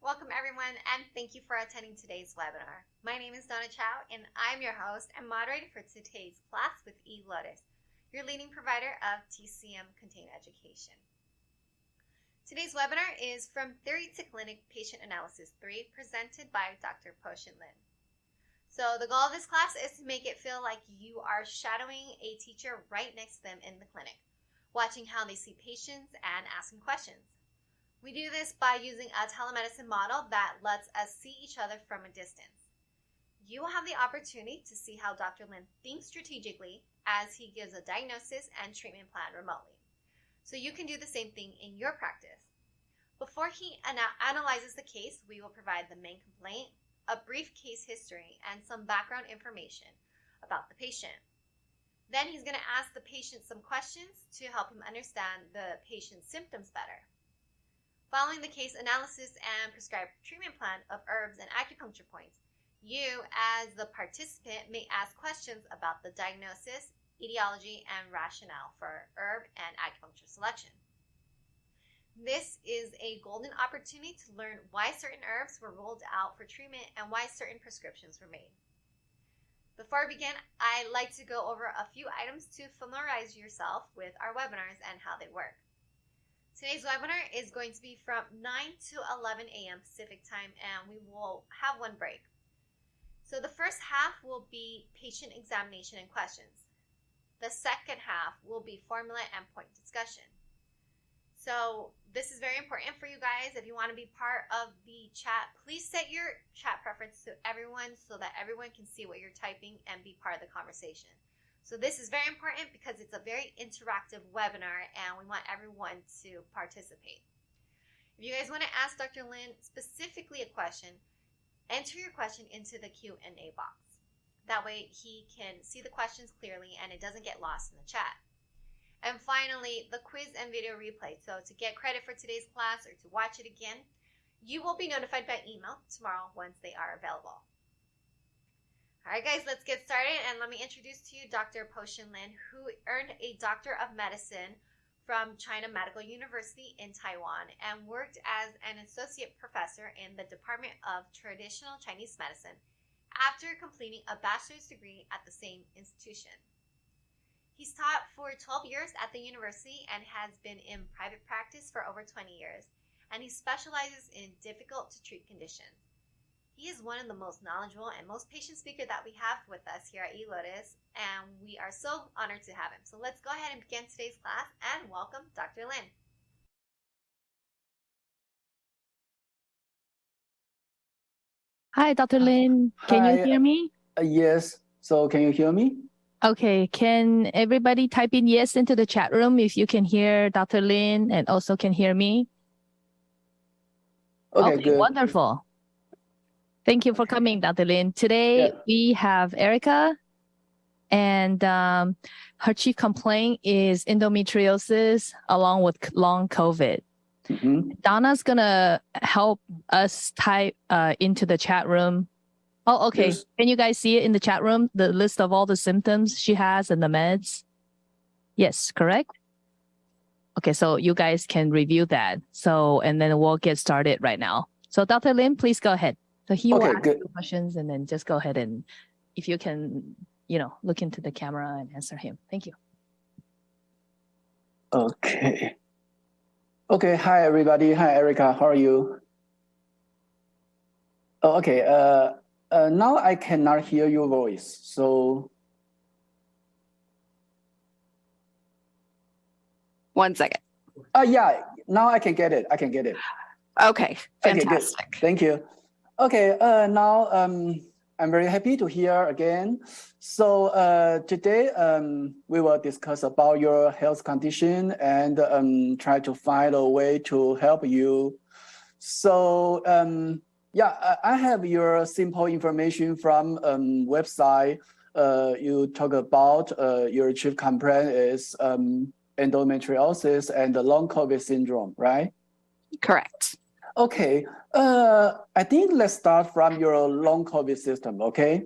Welcome everyone, and thank you for attending today's webinar. My name is Donna Chow, and I'm your host and moderator for today's class with eLotus, your leading provider of TCM contained education. Today's webinar is from Theory to Clinic Patient Analysis 3, presented by Dr. Hsin Lin. So the goal of this class is to make it feel like you are shadowing a teacher right next to them in the clinic, watching how they see patients and asking questions. We do this by using a telemedicine model that lets us see each other from a distance. You will have the opportunity to see how Dr. Lin thinks strategically as he gives a diagnosis and treatment plan remotely. So you can do the same thing in your practice. Before he analyzes the case, we will provide the main complaint, a brief case history, and some background information about the patient. Then he's going to ask the patient some questions to help him understand the patient's symptoms better. Following the case analysis and prescribed treatment plan of herbs and acupuncture points, you, as the participant, may ask questions about the diagnosis, etiology, and rationale for herb and acupuncture selection. This is a golden opportunity to learn why certain herbs were ruled out for treatment and why certain prescriptions were made. Before we begin, I'd like to go over a few items to familiarize yourself with our webinars and how they work. Today's webinar is going to be from 9 to 11 a.m. Pacific time, and we will have one break. So the first half will be patient examination and questions. The second half will be formula and point discussion. So this is very important for you guys. If you want to be part of the chat, please set your chat preference to everyone so that everyone can see what you're typing and be part of the conversation. So this is very important because it's a very interactive webinar and we want everyone to participate. If you guys want to ask Dr. Lin specifically a question, enter your question into the Q&A box. That way he can see the questions clearly and it doesn't get lost in the chat. And finally, the quiz and video replay. So to get credit for today's class or to watch it again, you will be notified by email tomorrow once they are available. All right, guys, let's get started, and let me introduce to you Dr. Hsin Lin, who earned a Doctor of Medicine from China Medical University in Taiwan and worked as an associate professor in the Department of Traditional Chinese Medicine after completing a bachelor's degree at the same institution. He's taught for 12 years at the university and has been in private practice for over 20 years, and he specializes in difficult-to-treat conditions. He is one of the most knowledgeable and most patient speaker that we have with us here at eLotus, and we are so honored to have him. So let's go ahead and begin today's class, and welcome Dr. Lin. Hi, Dr. Lin. Can you hear me? Yes. So can you hear me? Okay. Can everybody type in yes into the chat room if you can hear Dr. Lin and also can hear me? Okay, good. Wonderful. Thank you for coming, Dr. Lin. Today we have Erica, and her chief complaint is endometriosis along with long COVID. Donna's gonna help us type into the chat room. Oh, okay. Yes. Can you guys see it in the chat room? The list of all the symptoms she has and the meds? Yes, correct? Okay, so you guys can review that. So, and then we'll get started right now. So Dr. Lin, please go ahead. So he will ask you questions and then just go ahead and if you can, look into the camera and answer him. Thank you. Okay. Okay. Hi, everybody. Hi, Erica. How are you? Oh, okay. Now I cannot hear your voice. So. 1 second. Yeah. Now I can get it. Okay. Fantastic. Okay, thank you. Okay, now I'm very happy to hear again. So today we will discuss about your health condition and try to find a way to help you. So I have your simple information from website. You talk about your chief complaint is endometriosis and the long COVID syndrome, right? Correct. Okay, I think let's start from your long COVID system, okay?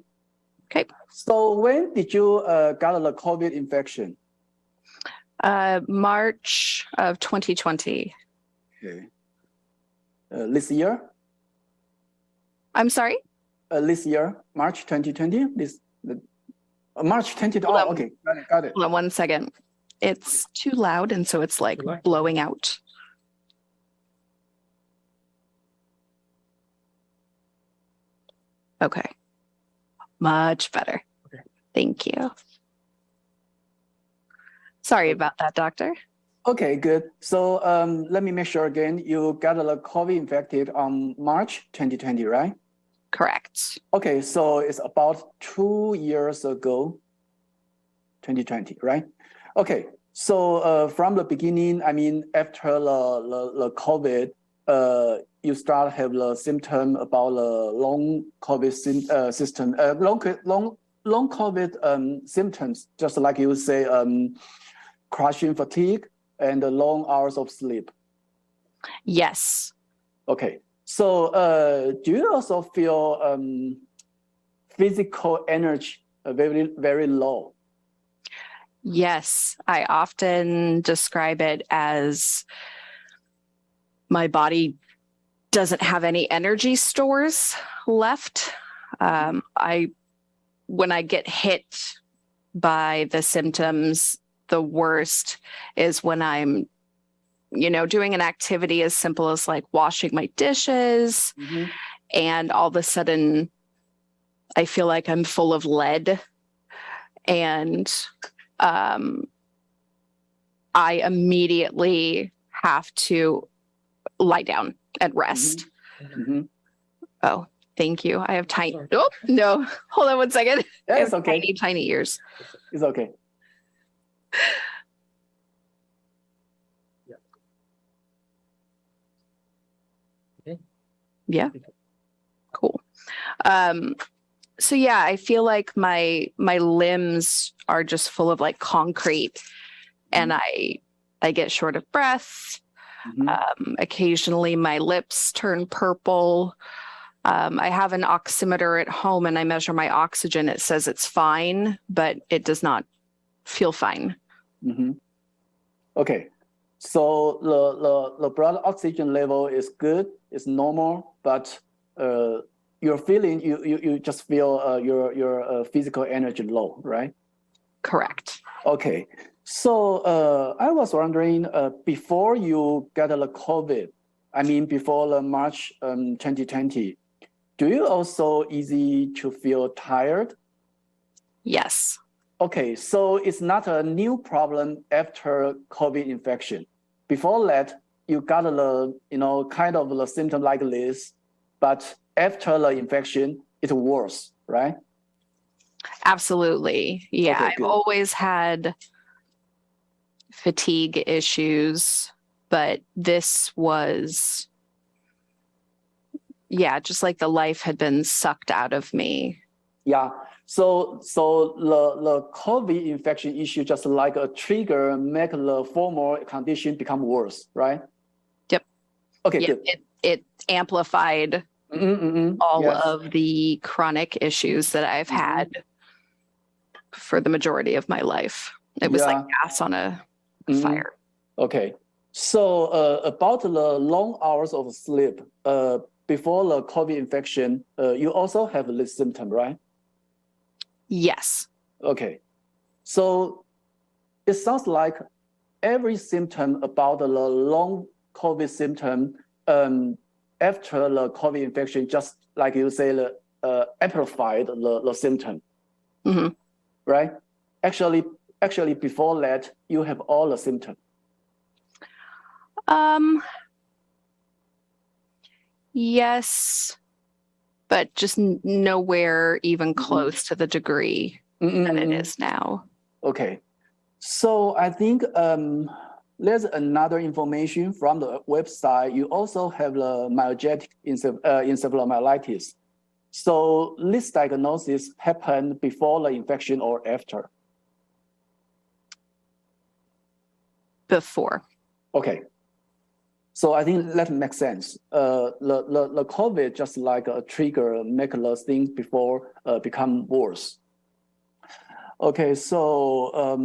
Okay. So when did you got the COVID infection? March of 2020. Okay. This year? I'm sorry? This year, March 2020. March 2020. Hold on. Oh, okay, got it. Hold on 1 second. It's too loud, and so it's like blowing out. Okay. Much better. Okay. Thank you. Sorry about that, doctor. Okay, good. So let me make sure again. You got the COVID infected on March 2020, right? Correct. Okay, so it's about 2 years ago, 2020, right? Okay, so from the beginning, I mean, after the COVID, you start have the symptom about the long COVID long COVID symptoms, just like you say, crushing fatigue and the long hours of sleep. Yes. Okay. So do you also feel physical energy very, very low? Yes. I often describe it as my body doesn't have any energy stores left. When I get hit by the symptoms, the worst is when I'm, doing an activity as simple as like washing my dishes, and all of a sudden I feel like I'm full of lead, and I immediately have to lie down and rest. Oh, thank you. I have tiny. Oh, no. Hold on 1 second. Yeah, I it's have okay. Tiny ears. It's okay. Yeah. Cool. So yeah, I feel like my limbs are just full of like concrete, and I get short of breath. Occasionally my lips turn purple. I have an oximeter at home and I measure my oxygen. It says it's fine, but it does not feel fine. Okay. So the blood oxygen level is good, it's normal, but you're feeling, you just feel your physical energy low, right? Correct. Okay. So I was wondering, before you get the COVID, I mean, before the March 2020, do you also easy to feel tired? Yes. Okay, so it's not a new problem after COVID infection. Before that, you got the, kind of the symptom like this, but after the infection, it's worse, right? Absolutely. Yeah, Okay, I've good. always had fatigue issues, but this was, just like the life had been sucked out of me. Yeah. So the COVID infection issue just like a trigger make the former condition become worse, right? Yep. Okay, yep. good. It amplified all of the chronic issues that I've had for the majority of my life. It was like gas on a fire. Okay. So about the long hours of sleep, before the COVID infection, you also have this symptom, right? Yes. Okay. So it sounds like every symptom about the long COVID symptom after the COVID infection, just like you say, amplified the symptom, right? Actually, before that, you have all the symptoms. Yes, but just nowhere even close to the degree that it is now. Okay. So I think there's another information from the website. You also have the myalgic encephalomyelitis. So this diagnosis happened before the infection or after? Before. Okay. So I think that makes sense. The COVID just like a trigger, make the things before become worse. Okay, so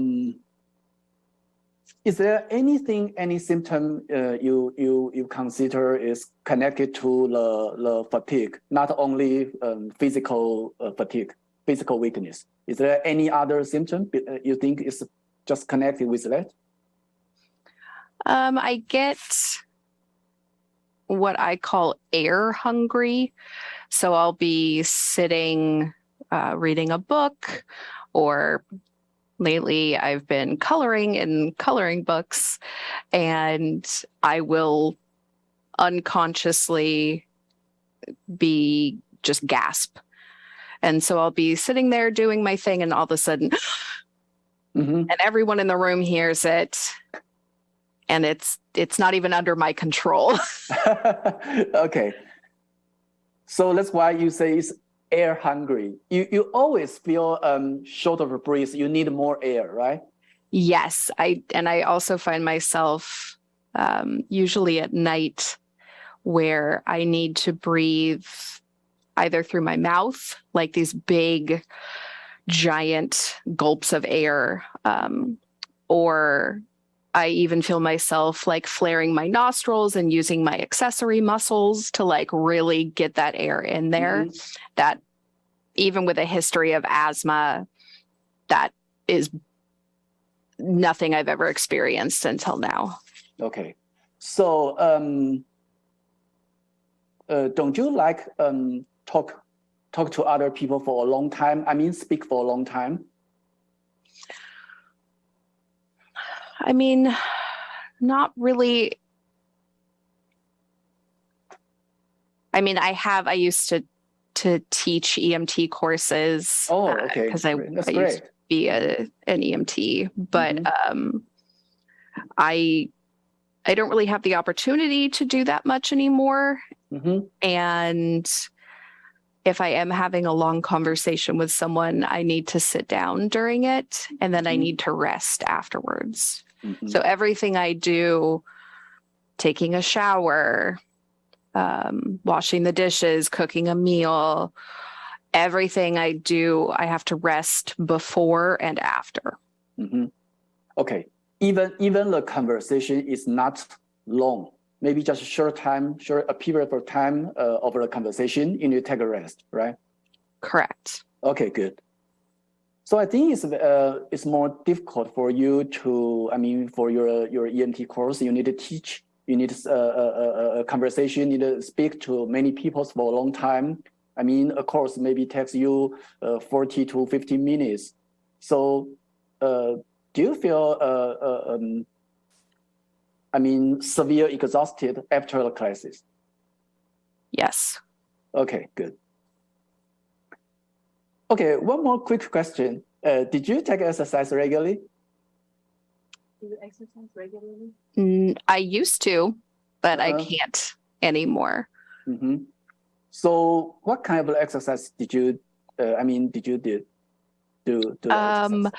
is there any symptom you consider is connected to the fatigue, not only physical fatigue, physical weakness? Is there any other symptom you think is just connected with that? I get what I call air hungry. So I'll be sitting, reading a book, or lately I've been coloring in coloring books, and I will unconsciously be just gasp. And so I'll be sitting there doing my thing, and all of a sudden, and everyone in the room hears it, and it's not even under my control. Okay. So that's why you say it's air hungry. You always feel short of breath. You need more air, right? Yes, I also find myself usually at night where I need to breathe either through my mouth, like these big, giant gulps of air, or I even feel myself like flaring my nostrils and using my accessory muscles to like really get that air in there. That even with a history of asthma, that is nothing I've ever experienced until now. Okay. So don't you like talk to other people for a long time? I mean, speak for a long time? I mean, not really. I mean, I used to teach EMT courses. Oh, okay. Because I That's used great. to be an EMT, but I don't really have the opportunity to do that much anymore. And if I am having a long conversation with someone, I need to sit down during it, and then I need to rest afterwards. So everything I do, taking a shower, washing the dishes, cooking a meal, everything I do, I have to rest before and after. Okay. Even the conversation is not long. Maybe just a period of time of the conversation, you need to take a rest, right? Correct. Okay, good. So I think it's more difficult for you to, I mean, for your EMT course, you need to teach, you need a conversation, you need to speak to many people for a long time. I mean, a course maybe takes you 40 to 50 minutes. So do you feel, I mean, severe exhausted after the classes? Yes. Okay, good. Okay, one more quick question. Did you take exercise regularly? Do you exercise regularly? I used to, but I can't anymore. So what kind of exercise did you, do exercise?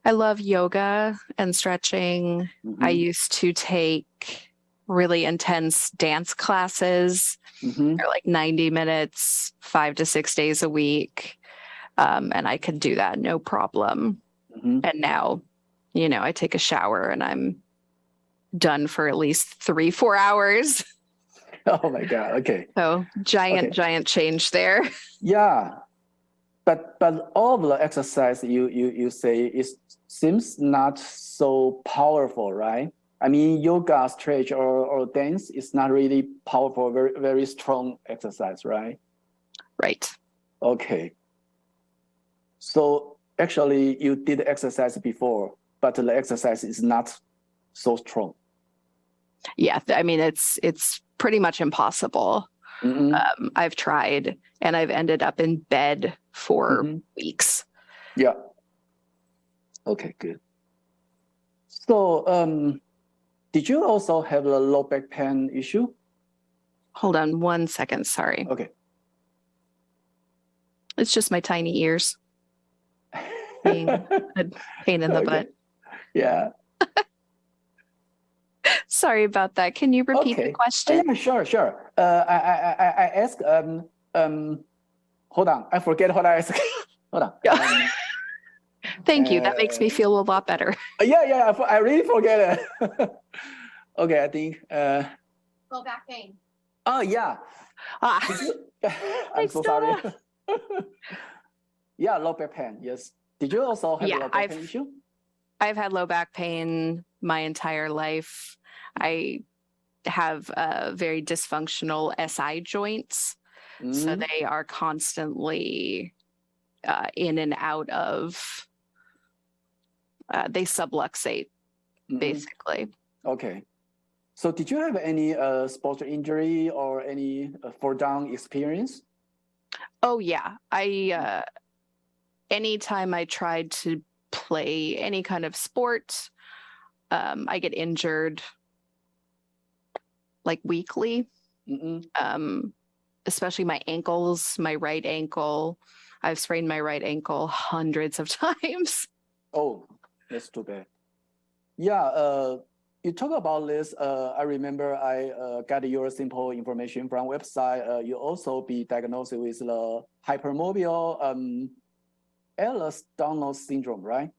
I love yoga and stretching. I used to take really intense dance classes. They're like 90 minutes, 5 to 6 days a week. And I could do that no problem. And now, you know, I take a shower and I'm done for at least 3-4 hours. Oh my God, okay. So giant change there. Yeah, but all of the exercise you say seems not so powerful, right? I mean, yoga, stretch, or dance is not really powerful, very, very strong exercise, right? Right. Okay. So actually you did exercise before, but the exercise is not so strong. Yeah, I mean, it's pretty much impossible. I've tried, and I've ended up in bed for weeks. Yeah. Okay, good. So did you also have a low back pain issue? Hold on 1 second, sorry. Okay. It's just my tiny ears being a pain in the butt. Yeah. Sorry about that. Can you repeat the question? Yeah, sure. I asked, hold on, I forget what I asked. Hold on. Thank you. That makes me feel a lot better. Yeah, I really forget it. Okay, I think. Low back pain. Oh yeah. Ah, I'm Thanks, so sorry. Donna. Yeah, low back pain. Yes. Did you also have a Yeah, low back pain issue? I've had low back pain my entire life. I have very dysfunctional SI joints. So Mm, they are constantly in and out of, they subluxate, mhm. basically. Okay. So did you have any sports injury or any fall down experience? Oh, yeah. Anytime I tried to play any kind of sport, I get injured like weekly. Mm-mm. Especially my ankles, my right ankle. I've sprained my right ankle hundreds of times. Oh, that's too bad. Yeah, you talk about this. I remember I got your simple information from website. You also be diagnosed with the hypermobile Ehlers-Danlos syndrome, right?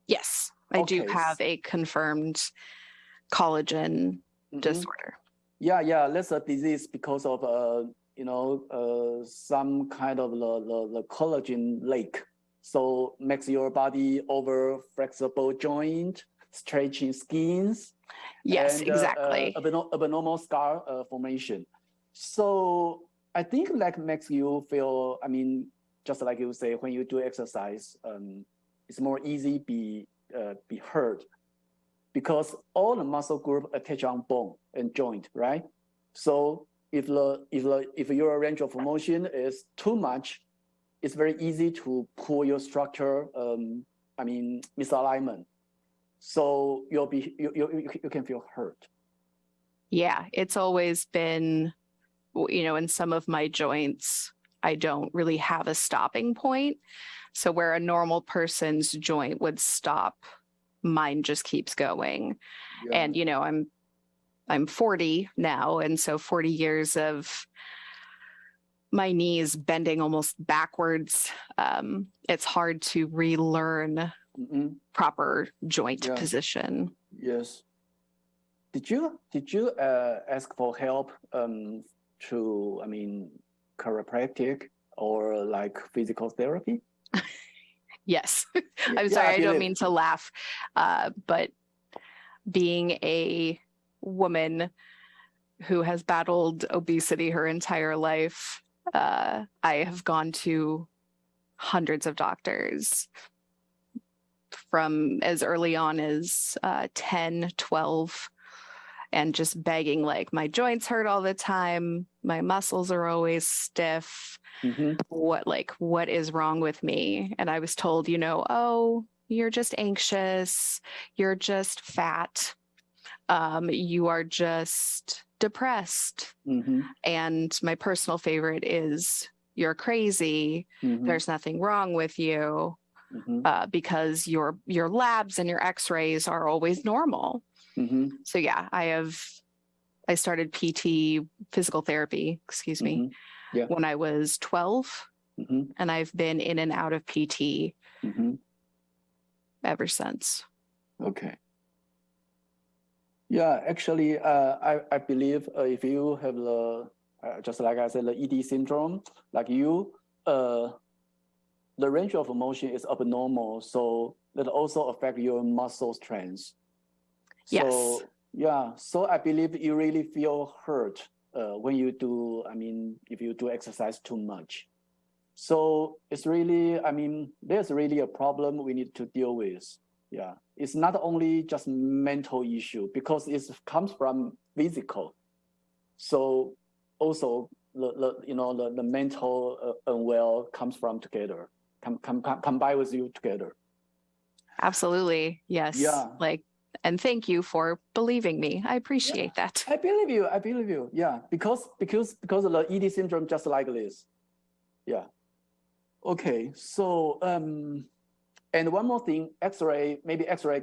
Yes, I do Okay. have a confirmed collagen Mhm. disorder. Yeah, that's a disease because of some kind of the collagen leak. So makes your body over flexible joint, stretching skins, Yes, and exactly. abnormal scar formation. So I think that makes you feel, I mean, just like you say, when you do exercise, it's more easy be hurt because all the muscle group attach on bone and joint, right? So if your range of motion is too much, it's very easy to pull your structure, misalignment. So you can feel hurt. Yeah, it's always been, in some of my joints, I don't really have a stopping point. So where a normal person's joint would stop, mine just keeps going. Yeah. And I'm 40 now, and so 40 years of my knees bending almost backwards. It's hard to relearn proper joint position. Yes. Did you ask for help chiropractic or like physical therapy? Yes. I'm sorry, I don't mean to laugh, but being a woman who has battled obesity her entire life, I have gone to hundreds of doctors from as early on as 10, 12, and just begging, like, my joints hurt all the time. My muscles are always stiff. What is wrong with me? And I was told, oh, you're just anxious. You're just fat. You are just depressed. And my personal favorite is, you're crazy. There's nothing wrong with you, because your labs and your x-rays are always normal. So yeah, I started PT, physical therapy, when I was 12, and I've been in and out of PT ever since. Okay. Yeah, actually, I believe if you have the, just like I said, the ED syndrome, like you, the range of motion is abnormal, so that also affect your muscle strength. So, yes. Yeah, so I believe you really feel hurt when you do, if you do exercise too much. So it's really, there's really a problem we need to deal with. Yeah, it's not only just mental issue because it comes from physical. So also the mental unwell comes from together, combine with you together. Absolutely, yes. Yeah. And thank you for believing me. I appreciate that. I believe you. Yeah, because of the ED syndrome, just like this. Yeah. Okay. So and one more thing, X-ray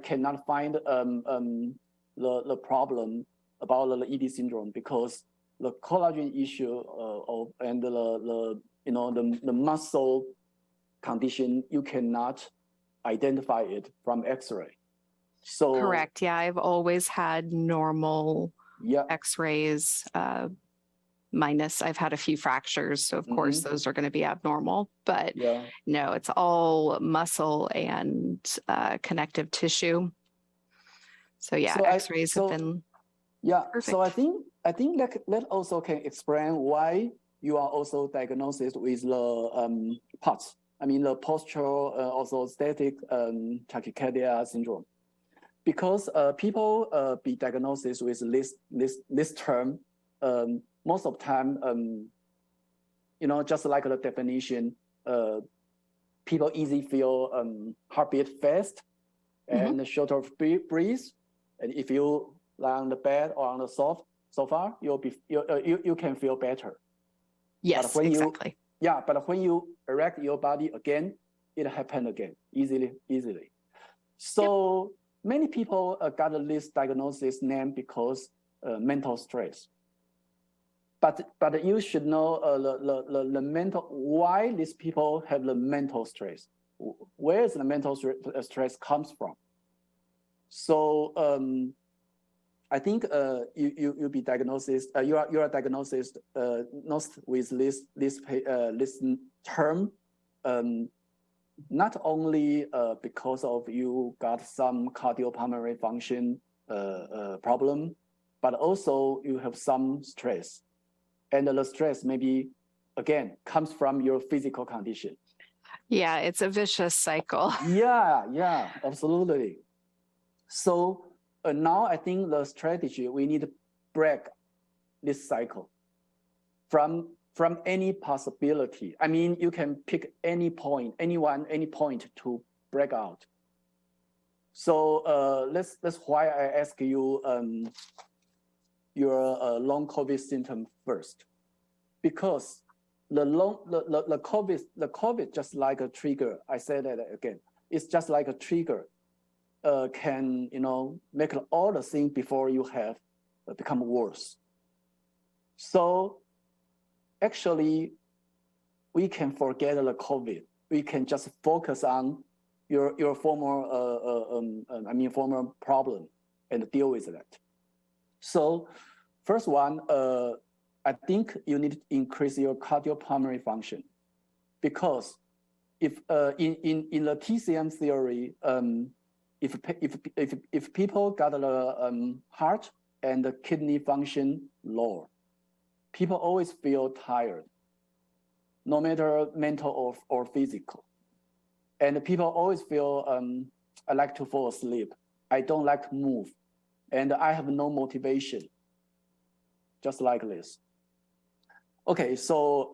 cannot find the problem about the ED syndrome because the collagen issue and the muscle condition, you cannot identify it from X-ray. So Correct. Yeah, I've always had normal yeah, X-rays. Minus, I've had a few fractures, so of course those are going to be abnormal. But yeah. no, it's all muscle and connective tissue. So yeah, So X-rays have been yeah. perfect. So I think that also can explain why you are also diagnosed with the POTS. I mean the postural orthostatic tachycardia syndrome, because people be diagnosed with this term most of the time, just like the definition, people easily feel heartbeat fast and short of breathe. And if you lie on the bed or on the sofa, you can feel better. Yes, exactly. But when you erect your body again, it happens again easily. So many people got this diagnosis name because mental stress. But you should know the mental, why these people have the mental stress. Where is the mental stress comes from? So I think you'll be diagnosed. You are diagnosed not with this term, not only because of you got some cardiopulmonary function problem, but also you have some stress. And the stress maybe, again, comes from your physical condition. Yeah, it's a vicious cycle. Yeah, absolutely. So now I think the strategy, we need to break this cycle from any possibility. I mean, you can pick any point to break out. So that's why I ask you your long COVID symptom first, because the COVID just like a trigger. I say that again. It's just like a trigger. Can make all the things before you have become worse. So actually, we can forget the COVID. We can just focus on your former former problem and deal with that. So first one, I think you need to increase your cardiopulmonary function, because if in the TCM theory, if people got the heart and the kidney function lower, people always feel tired, no matter mental or physical. And people always feel, I like to fall asleep. I don't like to move. And I have no motivation, just like this. Okay, so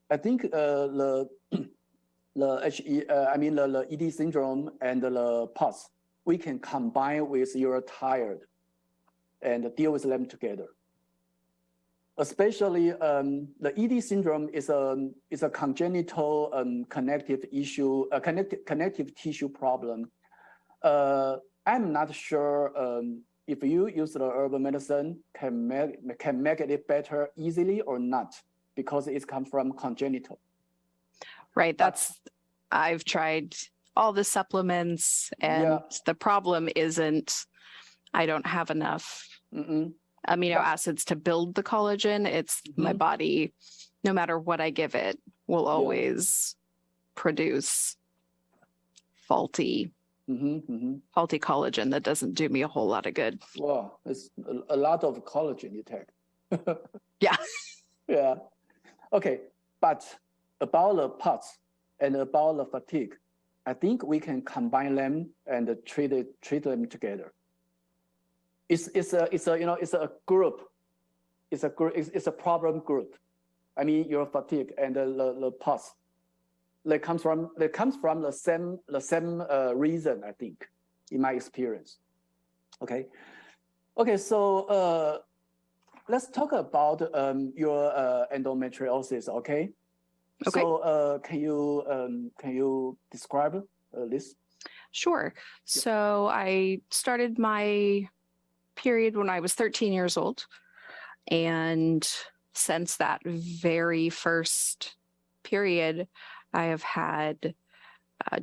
I think the ED syndrome and the POTS, we can combine with your tired and deal with them together. Especially the ED syndrome is a congenital connective issue, connective tissue problem. I'm not sure if you use the herbal medicine can make it better easily or not, because it comes from congenital. Right. I've tried all the supplements, and the problem isn't I don't have enough amino acids to build the collagen. It's my body, no matter what I give it, will always produce faulty collagen that doesn't do me a whole lot of good. Wow, it's a lot of collagen you take. Yeah. Yeah. Okay, but about the POTS and about the fatigue, I think we can combine them and treat them together. It's a group. It's a problem group. I mean, your fatigue and the POTS, they comes from the same reason, I think, in my experience. Okay, so let's talk about your endometriosis. Okay. So can you describe this? Sure. So I started my period when I was 13 years old, and since that very first period, I have had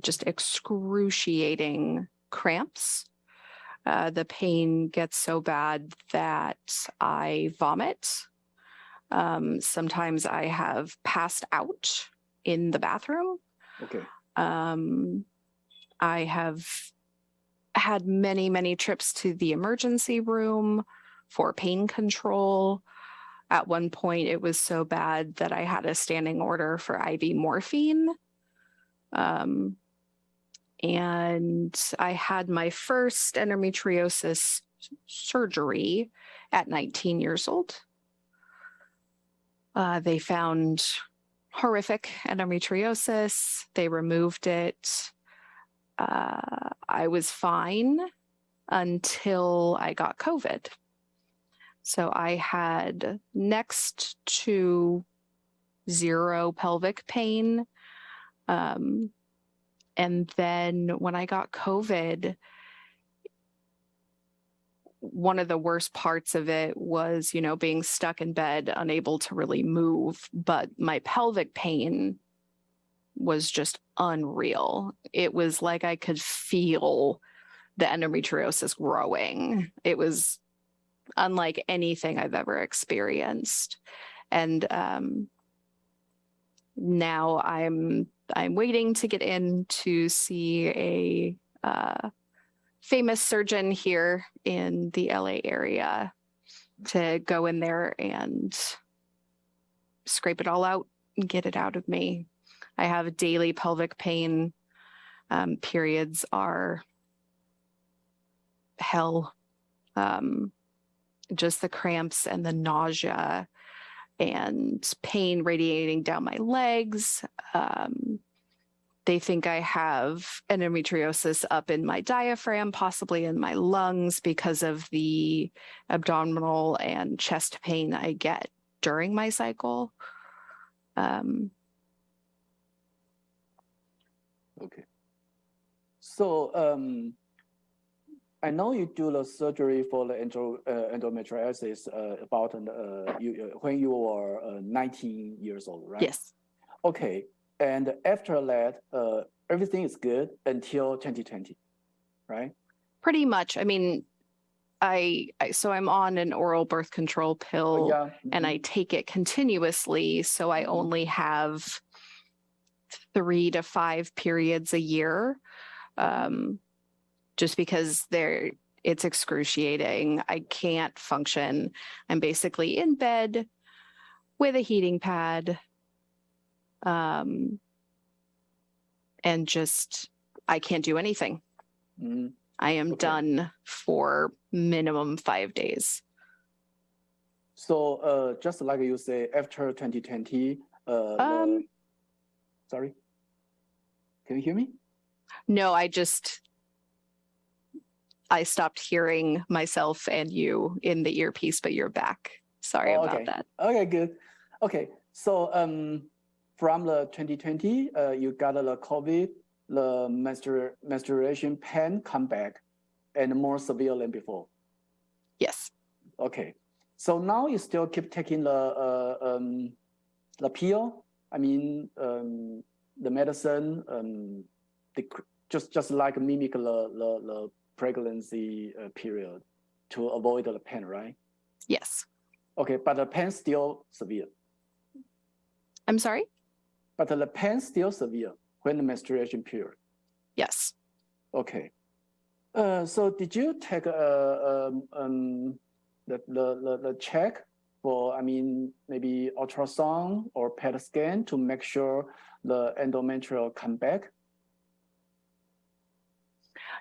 just excruciating cramps. The pain gets so bad that I vomit. Sometimes I have passed out in the bathroom. Okay. I have had many, many trips to the emergency room for pain control. At one point, it was so bad that I had a standing order for IV morphine. And I had my first endometriosis surgery at 19 years old. They found horrific endometriosis. They removed it. I was fine until I got COVID. So I had next to zero pelvic pain. And then when I got COVID, one of the worst parts of it was, being stuck in bed, unable to really move. But my pelvic pain was just unreal. It was like I could feel the endometriosis growing. It was unlike anything I've ever experienced. And now I'm waiting to get in to see a famous surgeon here in the LA area to go in there and scrape it all out and get it out of me. I have daily pelvic pain. Periods are hell. Just the cramps and the nausea and pain radiating down my legs. They think I have endometriosis up in my diaphragm, possibly in my lungs, because of the abdominal and chest pain I get during my cycle. Okay. So I know you do the surgery for the endometriosis about when you were 19 years old, right? Yes. Okay. And after that, everything is good until 2020, right? Pretty much. I mean, so I'm on an oral birth control pill, Yeah. and I take it continuously. So I only have 3 to 5 periods a year, just because it's excruciating. I can't function. I'm basically in bed with a heating pad. And just, I can't do anything. Mm-hmm. I am done for minimum 5 days. So just like you say, after 2020, sorry, can you hear me? No, I stopped hearing myself and you in the earpiece, but you're back. Sorry about that. Okay, good. Okay, so from the 2020, you got the COVID, the menstruation pain come back and more severe than before. Yes. Okay, so now you still keep taking the pill. I mean, the medicine, just like mimic the pregnancy period to avoid the pain, right? Yes. Okay, but the pain still severe. I'm sorry? But the pain still severe when the menstruation period. Yes. Okay. So did you take the check for, I mean, maybe ultrasound or PET scan to make sure the endometrial come back?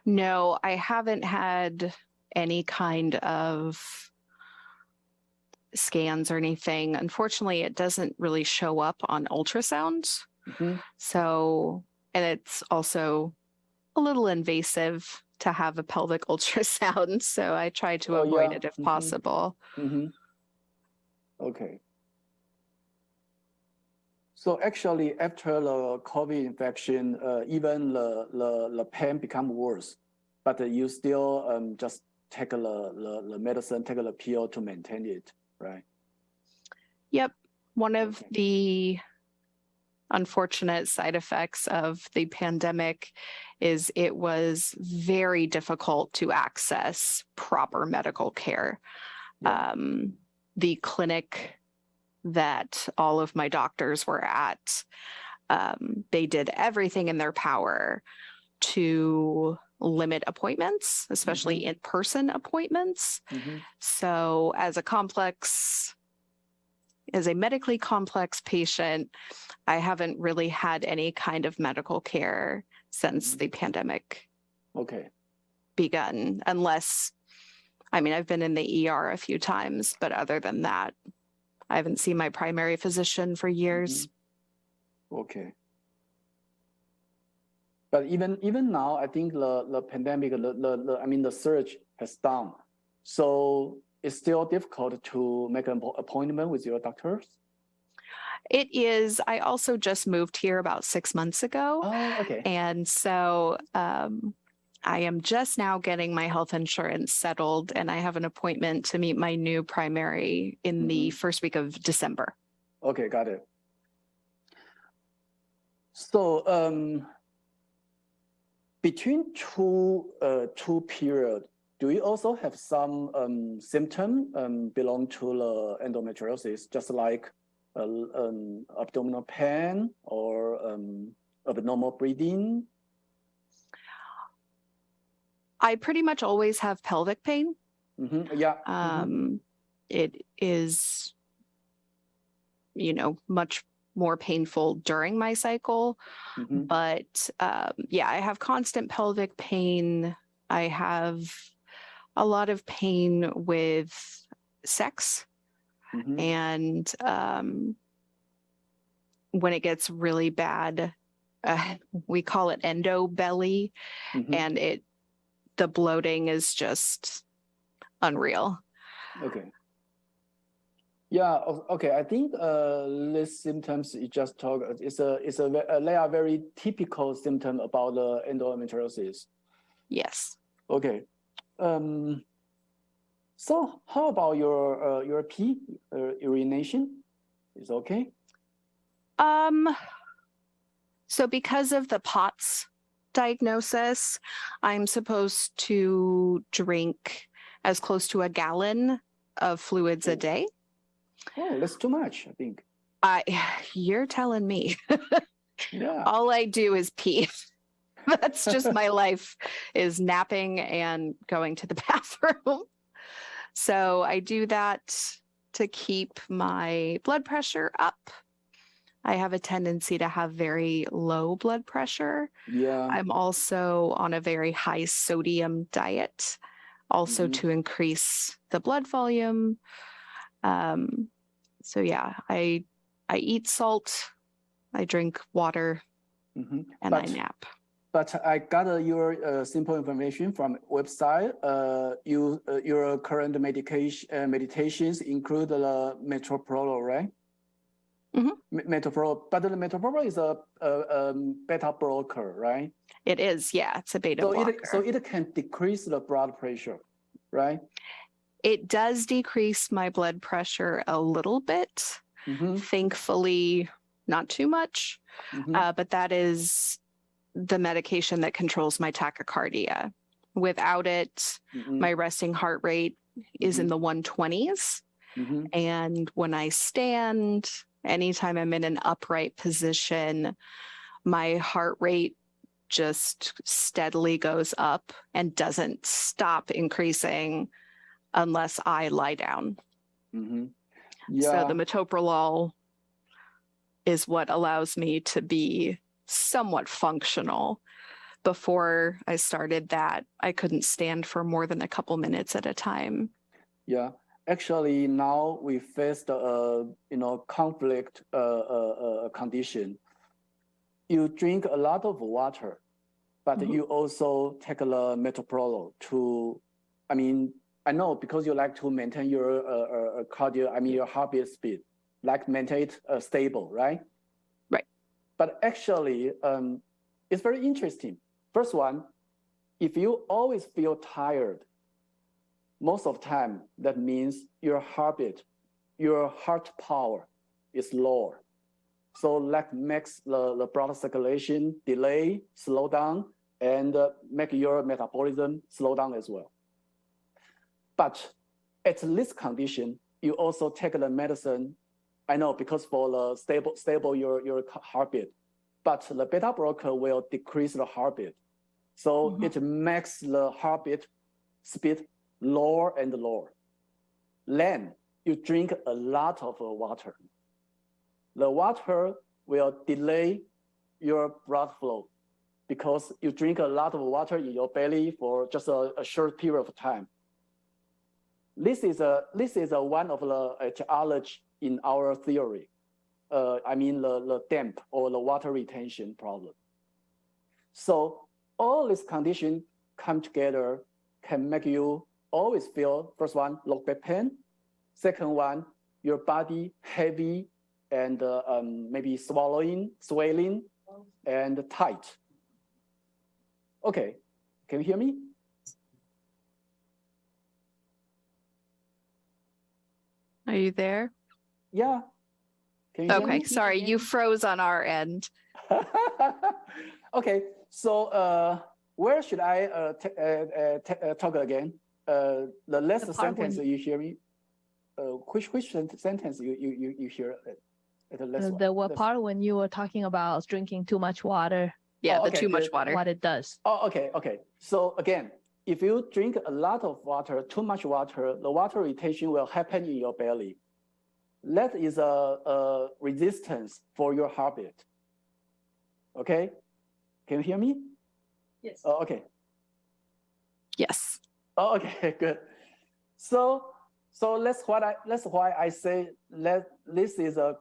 No, I haven't had any kind of scans or anything. Unfortunately, it doesn't really show up on ultrasound. Mm-hmm. So, and it's also a little invasive to have a pelvic ultrasound. So I try to avoid it if possible. Mm-hmm. Okay. So actually, after the COVID infection, even the pain become worse, but you still just take the medicine, take the pill to maintain it, right? Yep. One of the unfortunate side effects of the pandemic is it was very difficult to access proper medical care. Yeah. The clinic that all of my doctors were at, they did everything in their power to limit appointments, especially in-person appointments. So as a medically complex patient, I haven't really had any kind of medical care since the pandemic begun, unless, I mean, I've been in the ER a few times, but other than that, I haven't seen my primary physician for years. Okay. But even now, I think the pandemic, the surge has done. So it's still difficult to make an appointment with your doctors? It is. I also just moved here about 6 months ago. Oh, okay. And so I am just now getting my health insurance settled, and I have an appointment to meet my new primary in the first week of December. Okay, got it. So between two periods, do you also have some symptom belong to the endometriosis, just like abdominal pain or abnormal breathing? I pretty much always have pelvic pain. Yeah. It is, much more painful during my cycle. But yeah, I have constant pelvic pain. I have a lot of pain with sex. And when it gets really bad, we call it endo belly, and the bloating is just unreal. Okay. Yeah. Okay. I think these symptoms you just talked, they are very typical symptom about the endometriosis. Yes. Okay. So how about your pee urination? Is okay? So because of the POTS diagnosis, I'm supposed to drink as close to 1 gallon of fluids a day. Oh, that's too much, I think. You're telling me. Yeah. All I do is pee. That's just my life, is napping and going to the bathroom. So I do that to keep my blood pressure up. I have a tendency to have very low blood pressure. Yeah. I'm also on a very high sodium diet, also to increase the blood volume. So yeah, I eat salt, I drink water, and I nap. But I got your simple information from website. Your current meditations include the metoprolol, right? Metoprolol, but the metoprolol is a beta blocker, right? It is, yeah, it's a beta blocker. So it can decrease the blood pressure, right? It does decrease my blood pressure a little bit. Thankfully, not too much. But that is the medication that controls my tachycardia. Without it, my resting heart rate is in the 120s. And when I stand, anytime I'm in an upright position, my heart rate just steadily goes up and doesn't stop increasing unless I lie down. Yeah. So the metoprolol is what allows me to be somewhat functional. Before I started that, I couldn't stand for more than a couple minutes at a time. Yeah. Actually, now we face the conflict condition. You drink a lot of water, but you also take the metoprolol to. I mean, I know because you like to maintain your your heartbeat speed, like maintain it stable, right? Right. But actually, it's very interesting. First one, if you always feel tired, most of the time, that means your heartbeat, your heart power is lower. So that makes the blood circulation delay, slow down, and make your metabolism slow down as well. But at this condition, you also take the medicine. I know because for the stable your heartbeat, but the beta blocker will decrease the heartbeat. So it makes the heartbeat speed lower and lower. Then you drink a lot of water. The water will delay your blood flow because you drink a lot of water in your belly for just a short period of time. This is one of the etiology in our theory. I mean the damp or the water retention problem. So all these conditions come together can make you always feel, first one, low back pain. Second one, your body heavy and maybe swelling, and tight. Okay, can you hear me? Are you there? Yeah. Can you hear Okay, me? sorry, you froze on our end. Okay, so where should I talk again? The last sentence you hear me. Which sentence you hear? The part when you were talking about drinking too much water. Yeah, okay, the too much water. What it does. Oh, okay. So again, if you drink a lot of water, too much water, the water retention will happen in your belly. That is a resistance for your heartbeat. Okay, can you hear me? Yes. Oh, okay. Yes. Oh, okay, good. So that's why I say that this is the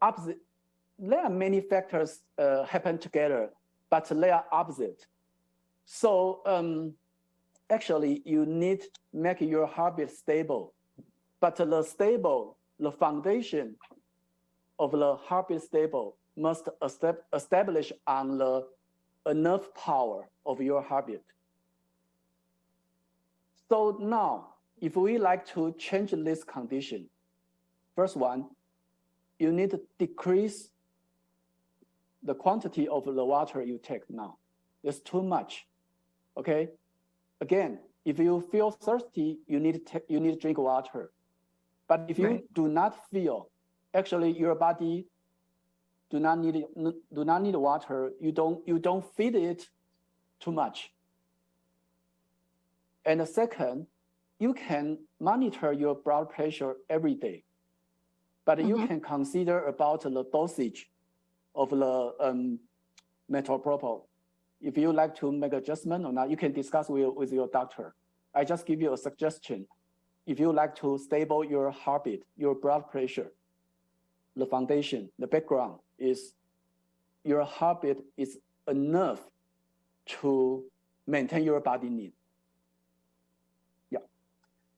opposite. There are many factors happen together, but they are opposite. So actually, you need to make your heartbeat stable, but the foundation of the heartbeat stable must establish on the enough power of your heartbeat. So now, if we like to change this condition, first one, you need to decrease the quantity of the water you take now. It's too much, okay? Again, if you feel thirsty, you need to drink water. But if you do not feel, actually your body do not need water, you don't feed it too much. And the second, you can monitor your blood pressure every day, but you can consider about the dosage of the metoprolol. If you like to make adjustment or not, you can discuss with your doctor. I just give you a suggestion. If you like to stable your heartbeat, your blood pressure, the foundation, the background is your heartbeat is enough to maintain your body need. Yeah.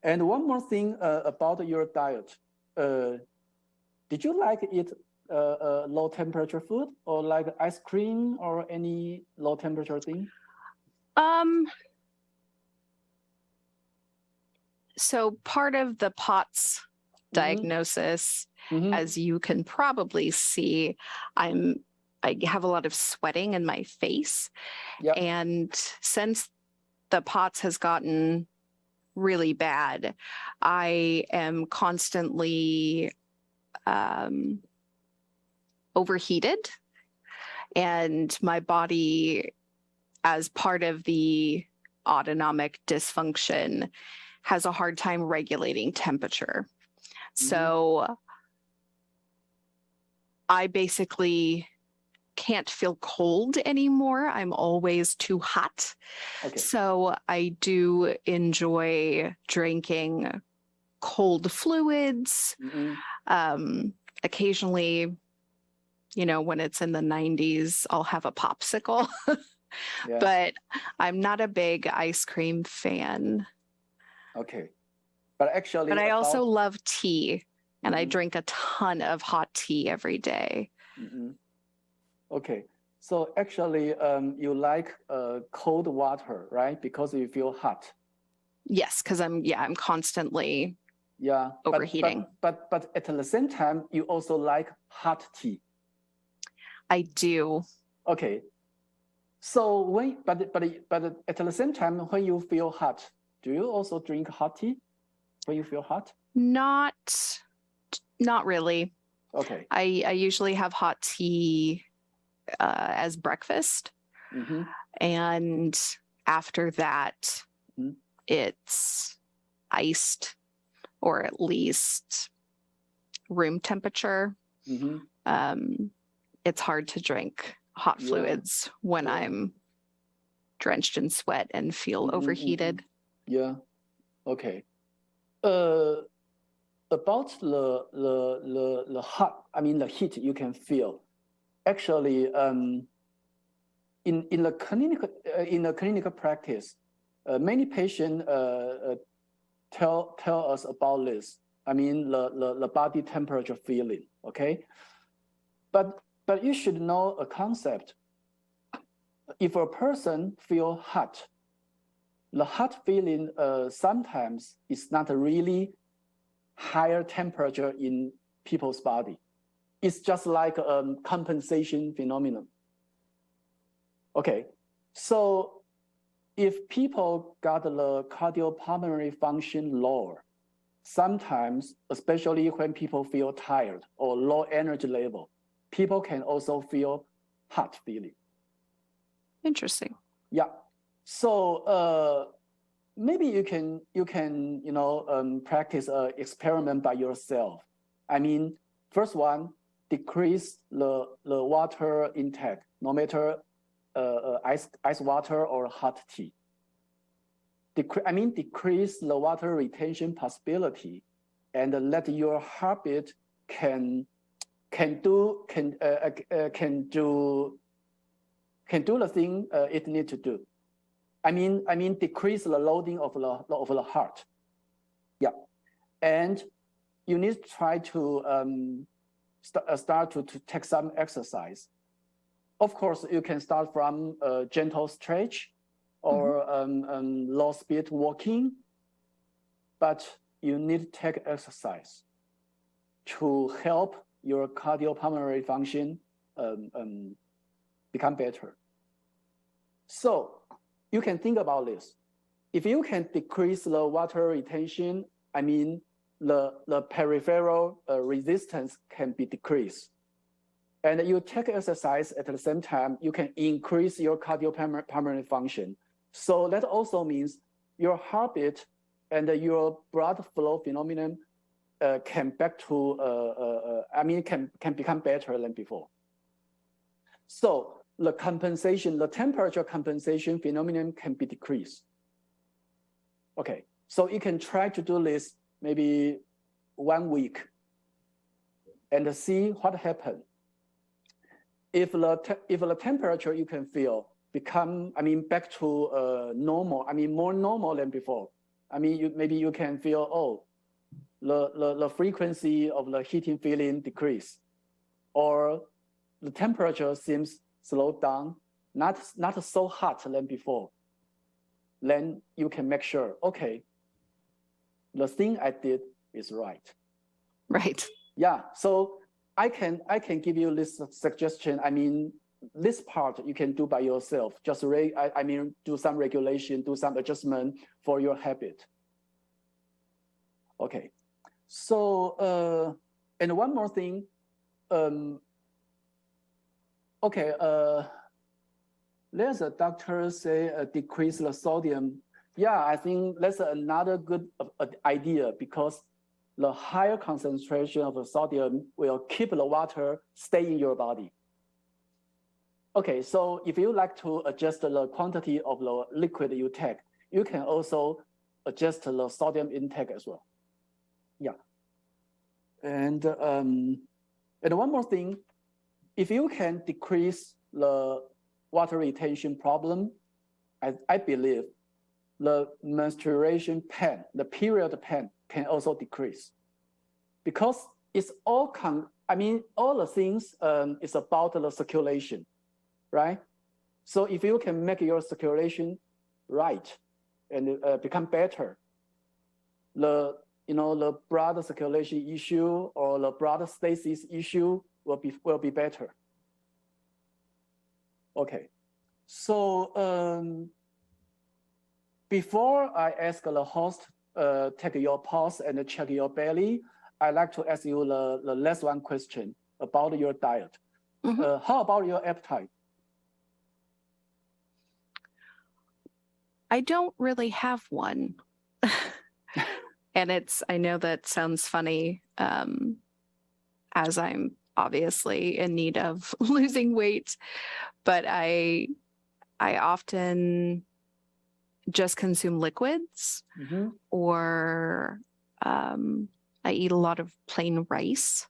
And one more thing about your diet. Did you like eat low temperature food or like ice cream or any low temperature thing? So part of the POTS diagnosis, as you can probably see, I have a lot of sweating in my face. Yep. And since the POTS has gotten really bad, I am constantly overheated, and my body, as part of the autonomic dysfunction, has a hard time regulating temperature. So I basically can't feel cold anymore. I'm always too hot. Okay. So I do enjoy drinking cold fluids. Occasionally, when it's in the 90s, I'll have a popsicle. Yeah. But I'm not a big ice cream fan. Okay. But I also love tea, and I drink a ton of hot tea every day. Okay. So actually, you like cold water, right? Because you feel hot. Yes, because I'm constantly Yeah. overheating. But at the same time, you also like hot tea. I do. Okay. So but at the same time, when you feel hot, do you also drink hot tea when you feel hot? Not really. Okay. I usually have hot tea as breakfast. Mm-hmm. And after that, Mhm. it's iced or at least room temperature. Mm-hmm. It's hard to drink hot Yeah. fluids when Yeah. I'm drenched in sweat and feel Mhm, overheated. Yeah. Okay. About the hot, I mean the heat you can feel. Actually, in the clinical practice, many patients tell us about this. I mean the body temperature feeling. Okay. But you should know a concept. If a person feel hot, the hot feeling sometimes is not really higher temperature in people's body. It's just like a compensation phenomenon. Okay, so if people got the cardiopulmonary function lower, sometimes, especially when people feel tired or low energy level, people can also feel hot feeling. Interesting. Yeah. So maybe you can practice an experiment by yourself. I mean, first one, decrease the water intake, no matter ice water or hot tea. Decrease the water retention possibility, and let your heartbeat can do the thing it need to do. I mean, decrease the loading of the heart. Yeah, and you need to try to start to take some exercise. Of course, you can start from a gentle stretch or low speed walking, but you need to take exercise to help your cardiopulmonary function become better. So you can think about this. If you can decrease the water retention, I mean, the peripheral resistance can be decreased. And you take exercise at the same time, you can increase your cardiopulmonary function. So that also means your heartbeat and your blood flow phenomenon can become better than before. So the temperature compensation phenomenon can be decreased. Okay, so you can try to do this maybe 1 week and see what happens. If the temperature you can feel become, back to normal, more normal than before. Maybe you can feel, the frequency of the heating feeling decrease, or the temperature seems slowed down, not so hot than before. Then you can make sure, okay, the thing I did is right. Right. Yeah. So I can give you this suggestion. This part you can do by yourself. Just do some regulation, do some adjustment for your habit. Okay. So and one more thing. Okay. There's a doctor say decrease the sodium. Yeah, I think that's another good idea, because the higher concentration of the sodium will keep the water stay in your body. Okay, so if you like to adjust the quantity of the liquid you take, you can also adjust the sodium intake as well. Yeah. And one more thing, if you can decrease the water retention problem, I believe the menstruation pain, the period pain, can also decrease, because it's all all the things is about the circulation, right? So if you can make your circulation right and become better, the blood circulation issue or the blood stasis issue will be better. Okay, so before I ask the host take your pulse and check your belly, I'd like to ask you the last one question about your diet. How about your appetite? I don't really have one. And I know that sounds funny, as I'm obviously in need of losing weight, but I often just consume liquids, or I eat a lot of plain rice.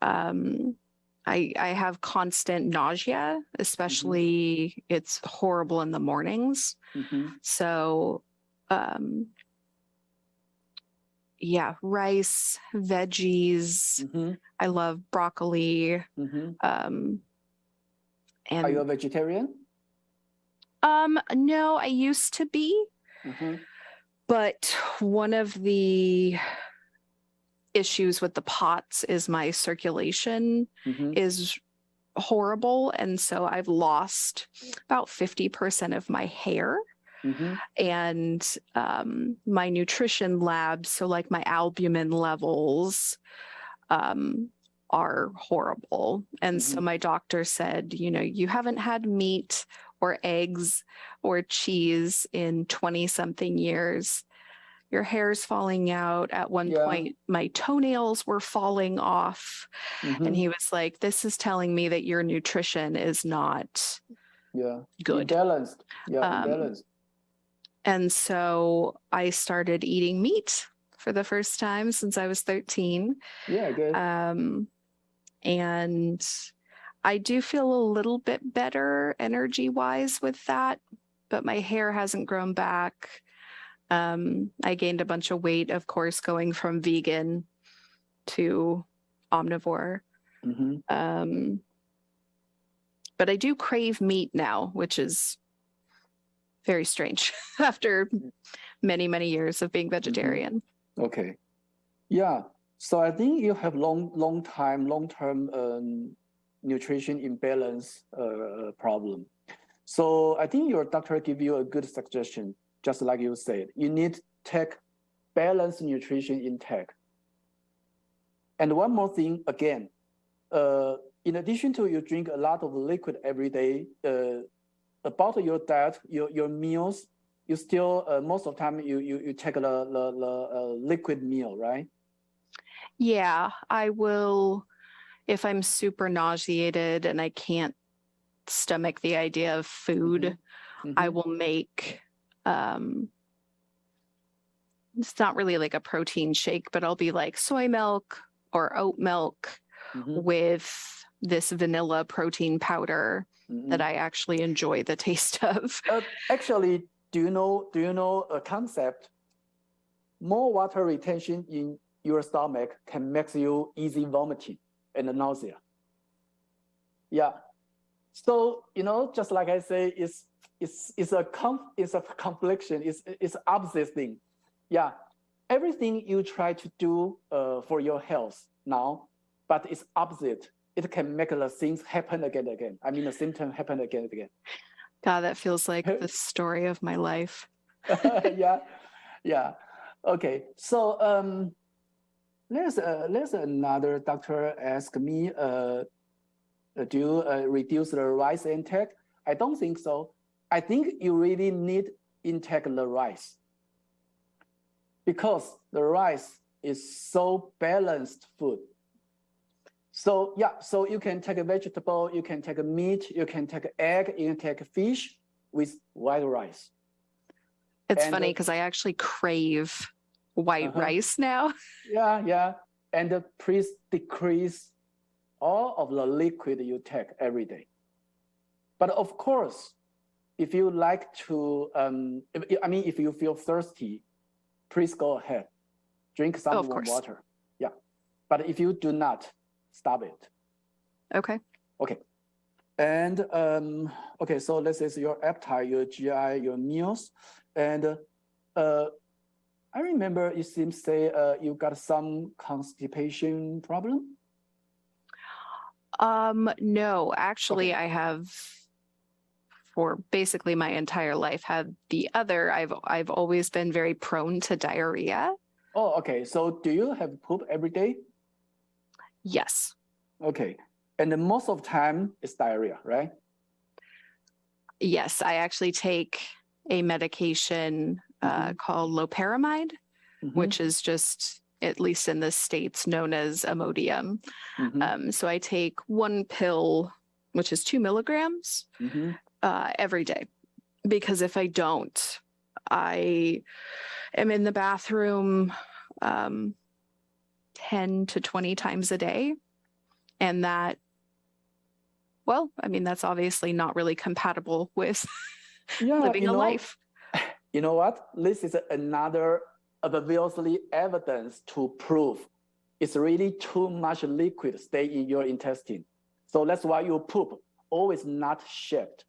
I have constant nausea, especially it's horrible in the mornings. So yeah, rice, veggies. I love broccoli. And are you a vegetarian? No, I used to be. But one of the issues with the POTS is my circulation is horrible. And so I've lost about 50% of my hair. And my nutrition labs, so like my albumin levels are horrible. And so my doctor said, you haven't had meat or eggs or cheese in 20 something years. Your hair's falling out. At one point, my toenails were falling off. And he was like, this is telling me that your nutrition is not good. Imbalanced. Imbalanced. And so I started eating meat for the first time since I was 13. Yeah, good. And I do feel a little bit better energy-wise with that, but my hair hasn't grown back. I gained a bunch of weight, of course, going from vegan to omnivore. But I do crave meat now, which is very strange after many, many years of being vegetarian. Okay. Yeah. So I think you have long-term nutrition imbalance problem. So I think your doctor give you a good suggestion, just like you said. You need to take balanced nutrition intake. And one more thing, again, in addition to you drink a lot of liquid every day, about your diet, your meals, you still most of the time you take the liquid meal, right? Yeah, I will. If I'm super nauseated and I can't stomach the idea of food, I will make. It's not really like a protein shake, but I'll be like soy milk or oat milk with this vanilla protein powder that I actually enjoy the taste of. Actually, do you know a concept? More water retention in your stomach can make you easy vomiting and nausea. Yeah. So just like I say, it's a confliction. It's opposite thing. Yeah. Everything you try to do for your health now, but it's opposite. It can make the things happen again and again. I mean, the symptom happen again and again. God, that feels like the story of my life. Yeah. Okay. So there's another doctor ask me, do you reduce the rice intake? I don't think so. I think you really need intake the rice because the rice is so balanced food. So yeah, so you can take a vegetable, you can take a meat, you can take egg, you can take fish with white rice. It's funny because I actually crave white rice now. Yeah. And please decrease all of the liquid you take every day. But of course, if you like to, if you feel thirsty, please go ahead, drink some warm water. Yeah, but if you do not, stop it. Okay. And okay, so this is your appetite, your GI, your meals, and I remember you seem to say you got some constipation problem. No, actually, Okay. I have for basically my entire life had the other. I've always been very prone to diarrhea. Oh, okay. So do you have poop every day? Yes. Okay. And then most of the time it's diarrhea, right? Yes, I actually take a medication called loperamide, which is just, at least in the States, known as Imodium. So I take one pill, which is 2 milligrams, every day. Because if I don't, I am in the bathroom 10 to 20 times a day. And that, well, I mean, that's obviously not really compatible with living a life. You know what? This is another obviously evidence to prove it's really too much liquid stay in your intestine. So that's why your poop always not shaped.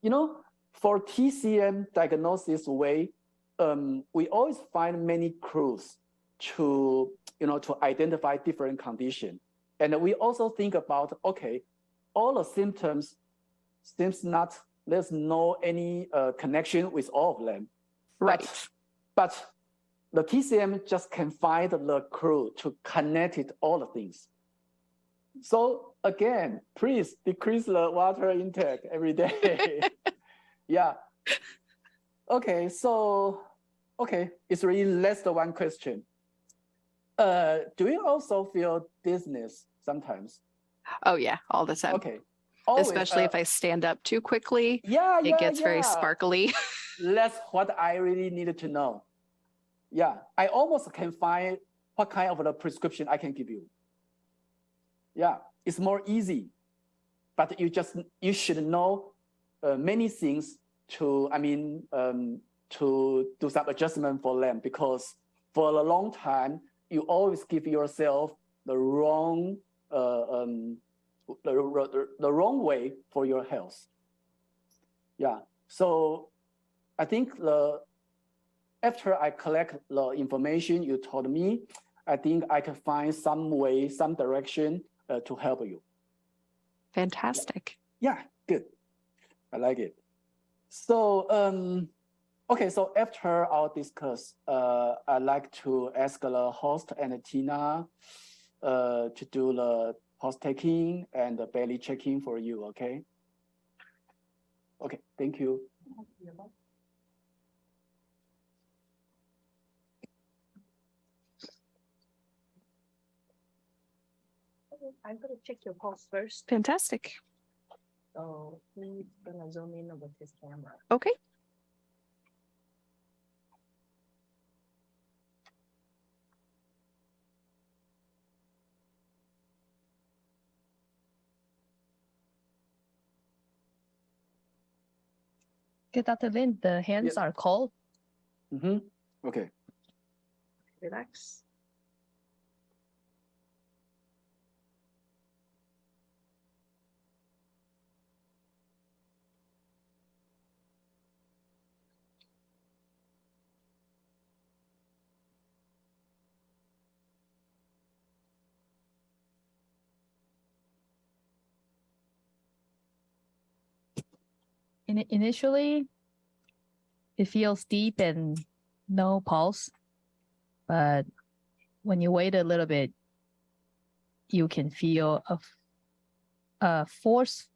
You know, for TCM diagnosis way, we always find many clues to, to identify different conditions. And we also think about, okay, all the symptoms seems not, there's no any connection with all of them. Right. But the TCM just can find the clue to connect it all the things. So again, please decrease the water intake every day. Yeah. Okay, so, it's really less than one question. Do you also feel dizziness sometimes? Oh yeah, all the time. Okay. Always, especially if I stand up too quickly. Yeah, it gets very sparkly. That's what I really needed to know. Yeah, I almost can find what kind of the prescription I can give you. Yeah, it's more easy, but you should know many things to, to do some adjustment for them, because for a long time, you always give yourself the wrong the wrong way for your health. Yeah, so I think after I collect the information you told me, I think I can find some way, some direction to help you. Fantastic. Yeah, good. I like it. So, okay, so after our discuss, I'd like to ask the host and Tina to do the pulse taking and the belly checking for you, okay? Okay, thank you. I'm going to check your pulse first. Fantastic. So he's going to zoom in with his camera. Okay. Okay, Dr. Lin, the hands are cold. Okay. Relax. Initially, it feels deep and no pulse, but when you wait a little bit, you can feel a force.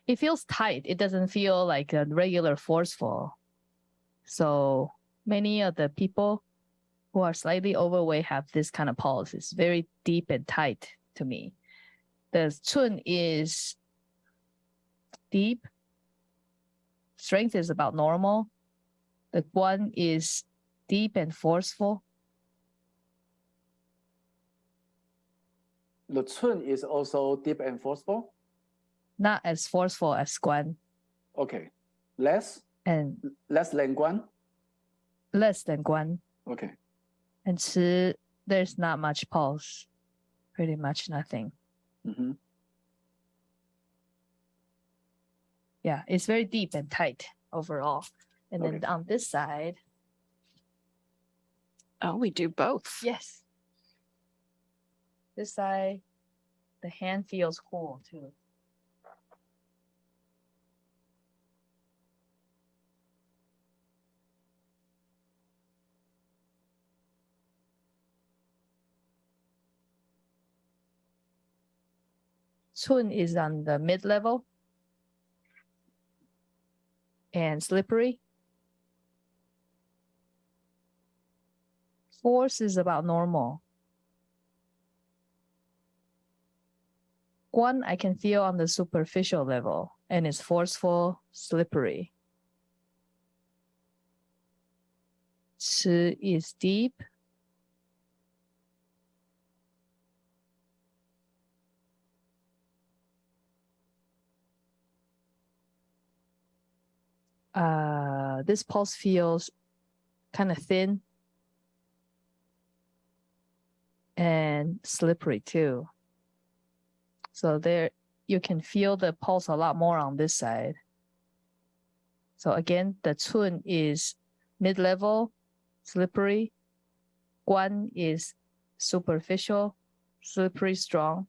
It feels tight. It doesn't feel like a regular forceful. So many of the people who are slightly overweight have this kind of pulse. It's very deep and tight to me. The chun is deep. Strength is about normal. The guan is deep and forceful. The chun is also deep and forceful? Not as forceful as guan. Okay. Less And than guan? less than guan. Okay. And chi, there's not much pulse. Pretty much nothing. Yeah, it's very deep and tight overall. And then on this side, Oh, we do both. Yes. This side, the hand feels cool too. Chun is on the mid-level and slippery. Force is about normal. Guan I can feel on the superficial level and it's forceful, slippery. Chi is deep. This pulse feels kind of thin and slippery too. So there you can feel the pulse a lot more on this side. So again, the Chun is mid-level, slippery. Guan is superficial, slippery, strong.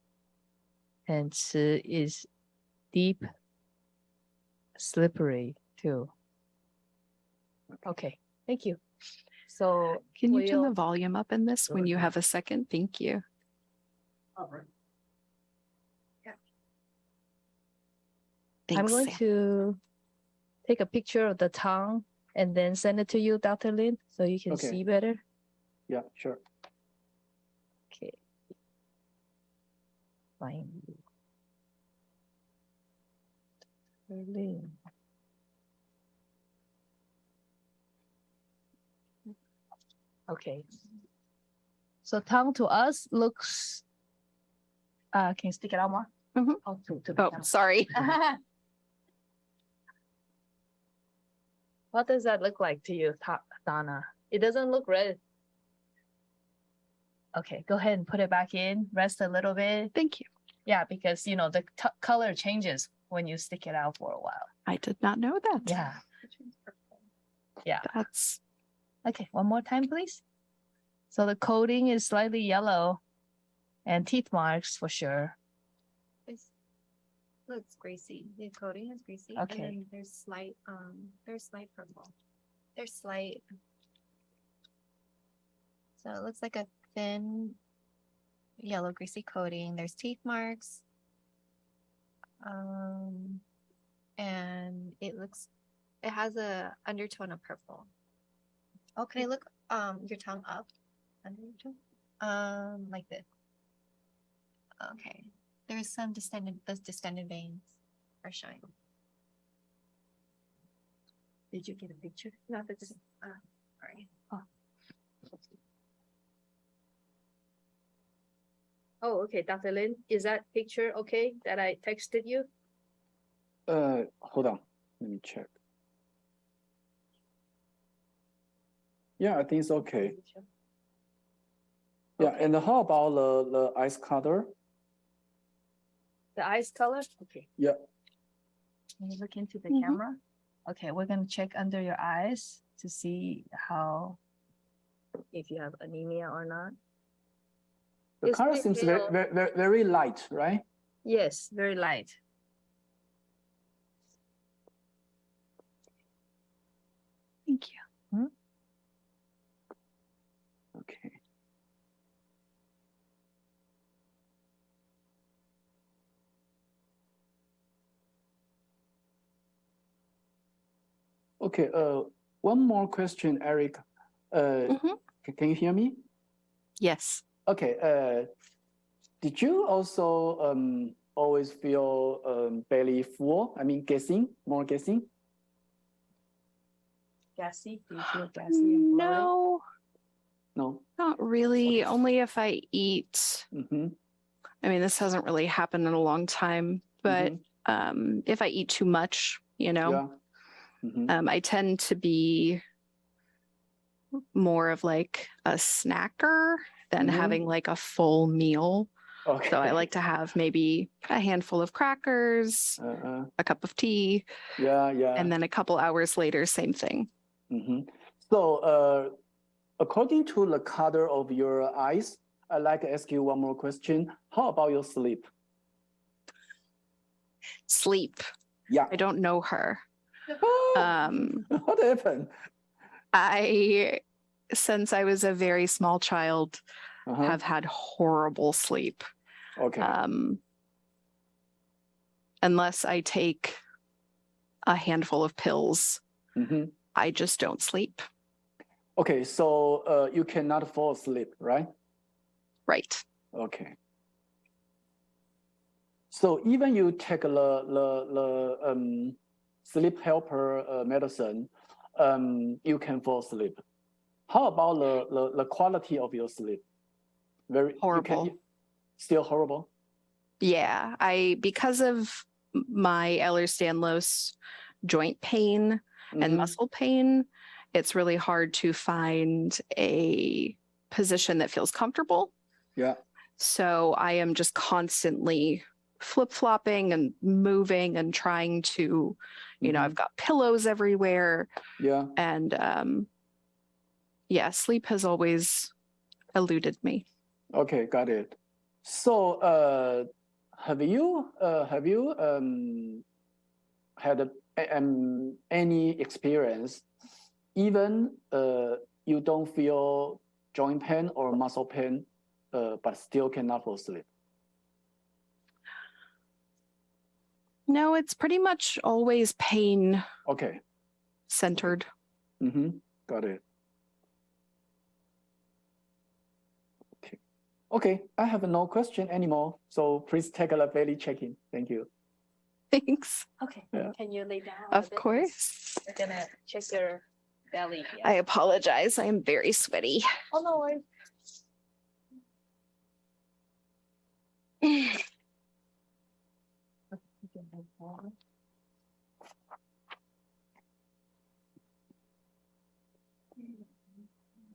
And Chi is deep, slippery too. Okay, thank you. So Can you turn the volume up in this when you have a second? Thank you. All right. Thanks, I'm going Sam. to take a picture of the tongue and then send it to you, Dr. Lin, so you can Okay. see better. Yeah, sure. Okay. Fine. Dr. Lin. Okay. So tongue to us looks, can you stick it out more? Mhm. Oh, to the Oh, camera. sorry. What does that look like to you, Donna? It doesn't look red. Okay, go ahead and put it back in. Rest a little bit. Thank you. Yeah, because you know the color changes when you stick it out for a while. I did not know that. Yeah. Yeah. That's Okay, one more time, please. So the coating is slightly yellow and teeth marks for sure. It's looks greasy. The coating is greasy. Okay. And then there's slight purple. There's slight. So it looks like a thin yellow greasy coating. There's teeth marks. And it has a undertone of purple. Oh, can I look your tongue up under your tongue? Like this. Okay. There's some those distended veins are showing. Did you get a picture? No, that's sorry. Oh, okay, Dr. Lin, is that picture okay that I texted you? Hold on. Let me check. Yeah, I think it's okay. Yeah, and how about the eyes color? The eyes color? Okay. Yeah. Can you look into the Mhm. camera? Okay, we're gonna check under your eyes to see if you have anemia or not. The It's color pretty seems pale. very light, right? Yes, very light. thank you. Okay. Okay, one more question, Eric. Mhm. Can you hear me? Yes. Okay, did you also always feel belly full? I mean, more guessing? Gassy? Do you feel gassy and bloated? No, No? not really. Only if I eat. Mm-hmm. I mean, this hasn't really happened in a long time, but if I eat too much, Yeah. Mm-hmm. I tend to be more of like a snacker than Mhm. having like a full meal. Okay. So I like to have maybe a handful of crackers, a cup of tea, Yeah, yeah. and then a couple hours later, same thing. Mm-hmm. So according to the color of your eyes, I'd like to ask you one more question. How about your sleep? Sleep. Yeah. I don't know her. What happened? Since I was a very small child, Uh-huh. have had horrible sleep. Okay. Unless I take a handful of pills, Mm-hmm. I just don't sleep. Okay, so you cannot fall asleep, right? Right. Okay. So even you take the sleep helper medicine, you can fall asleep. How about the quality of your sleep? Very Horrible. Still horrible? Yeah, because of my Ehlers-Danlos joint pain and muscle pain, it's really hard to find a position that feels comfortable. Yeah. So I am just constantly flip-flopping and moving and trying to, I've got pillows everywhere. Yeah. And yeah, sleep has always eluded me. Okay, got it. So have you had any experience, even you don't feel joint pain or muscle pain, but still cannot fall asleep? No, it's pretty much always pain Okay. centered. Mm-hmm. Got it. Okay. Okay, I have no question anymore. So please take a belly check-in. Thank you. Thanks. Okay. Yeah. Can you lay down? Of course. We're gonna check your belly. Yeah. I apologize. I am very sweaty. Oh no.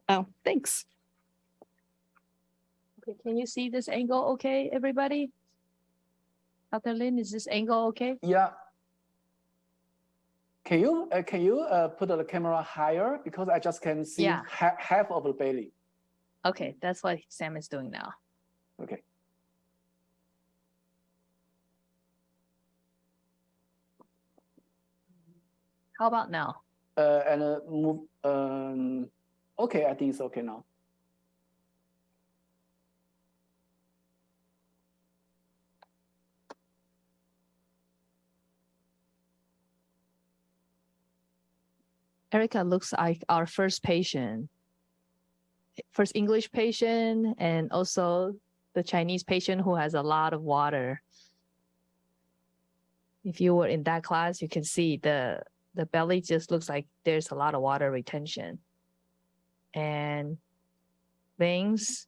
Oh, thanks. Okay, can you see this angle okay, everybody? Dr. Lin, is this angle okay? Yeah. Can you put the camera higher, because I just can see Yeah. half of the belly. Okay, that's what Sam is doing now. Okay. How about now? And move. Okay, I think it's okay now. Erica looks like our first patient, first English patient, and also the Chinese patient who has a lot of water. If you were in that class, you can see the belly just looks like there's a lot of water retention. And veins.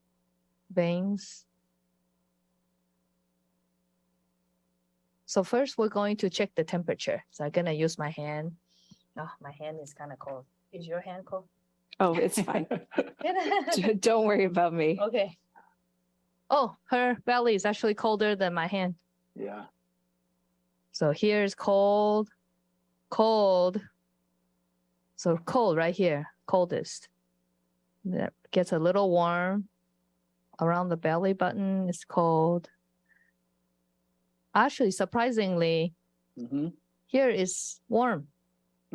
So first we're going to check the temperature. So I'm gonna use my hand. Oh, my hand is kind of cold. Is your hand cold? Oh, it's fine. Don't worry about me. Okay. Oh, her belly is actually colder than my hand. Yeah. So here's cold. So cold right here, coldest. That gets a little warm. Around the belly button is cold. Actually, surprisingly, here is warm.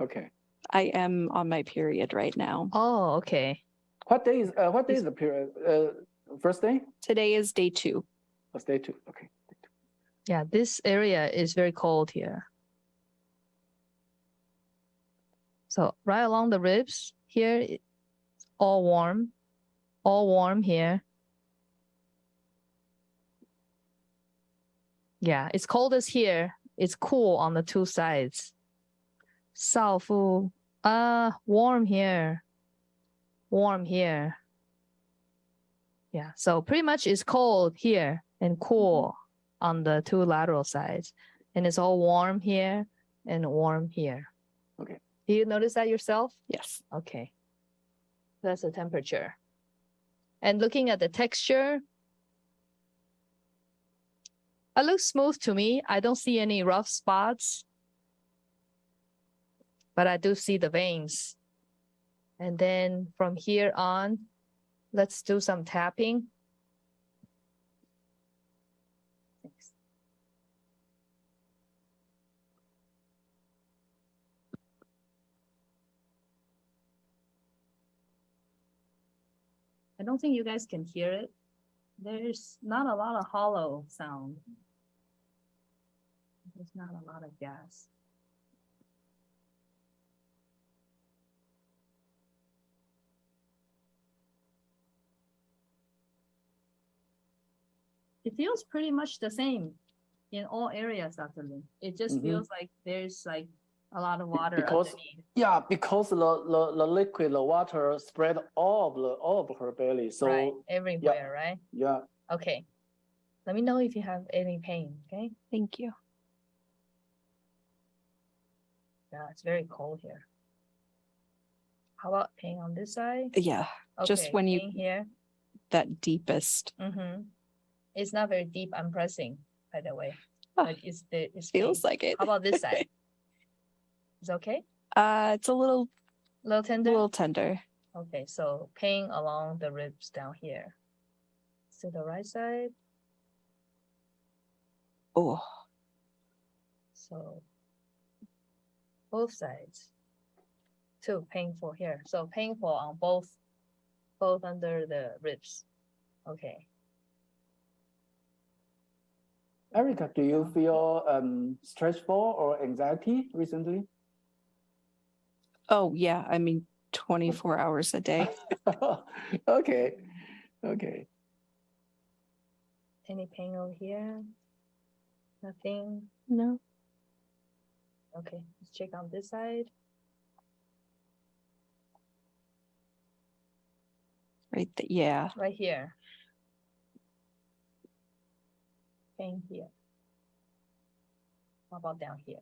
Okay. I am on my period right now. Oh, okay. What day is the period? First day? Today is day 2. First day 2. Okay. Yeah, this area is very cold here. So right along the ribs here, it's all warm here. Yeah, it's coldest here. It's cool on the 2 sides. 少腹, warm here. Yeah, so pretty much it's cold here and cool on the 2 lateral sides. And it's all warm here and warm here. Okay. Do you notice that yourself? Yes. Okay. That's the temperature. And looking at the texture, it looks smooth to me. I don't see any rough spots, but I do see the veins. And then from here on, let's do some tapping. Thanks. I don't think you guys can hear it. There's not a lot of hollow sound. There's not a lot of gas. It feels pretty much the same in all areas, Dr. Lin. It just feels like there's like a lot of water underneath. Yeah, because the liquid, the water spread all of her belly. So right, everywhere, right? Yeah. Okay. Let me know if you have any pain, okay? Thank you. Yeah, it's very cold here. How about pain on this side? Yeah. Just when you pain here. that deepest. It's not very deep. I'm pressing, by the way. Oh, but it's feels pain. like it. How about this side? Is okay? It's a little tender? tender. Okay, so pain along the ribs down here. To the right side. Oh. So both sides. Too painful here. So painful on both under the ribs. Okay. Erica, do you feel stressful or anxiety recently? Oh yeah, I mean 24 hours a day. Okay. Any pain over here? Nothing? No. Okay, let's check on this side. Right there. Yeah. Right here. Pain here. How about down here?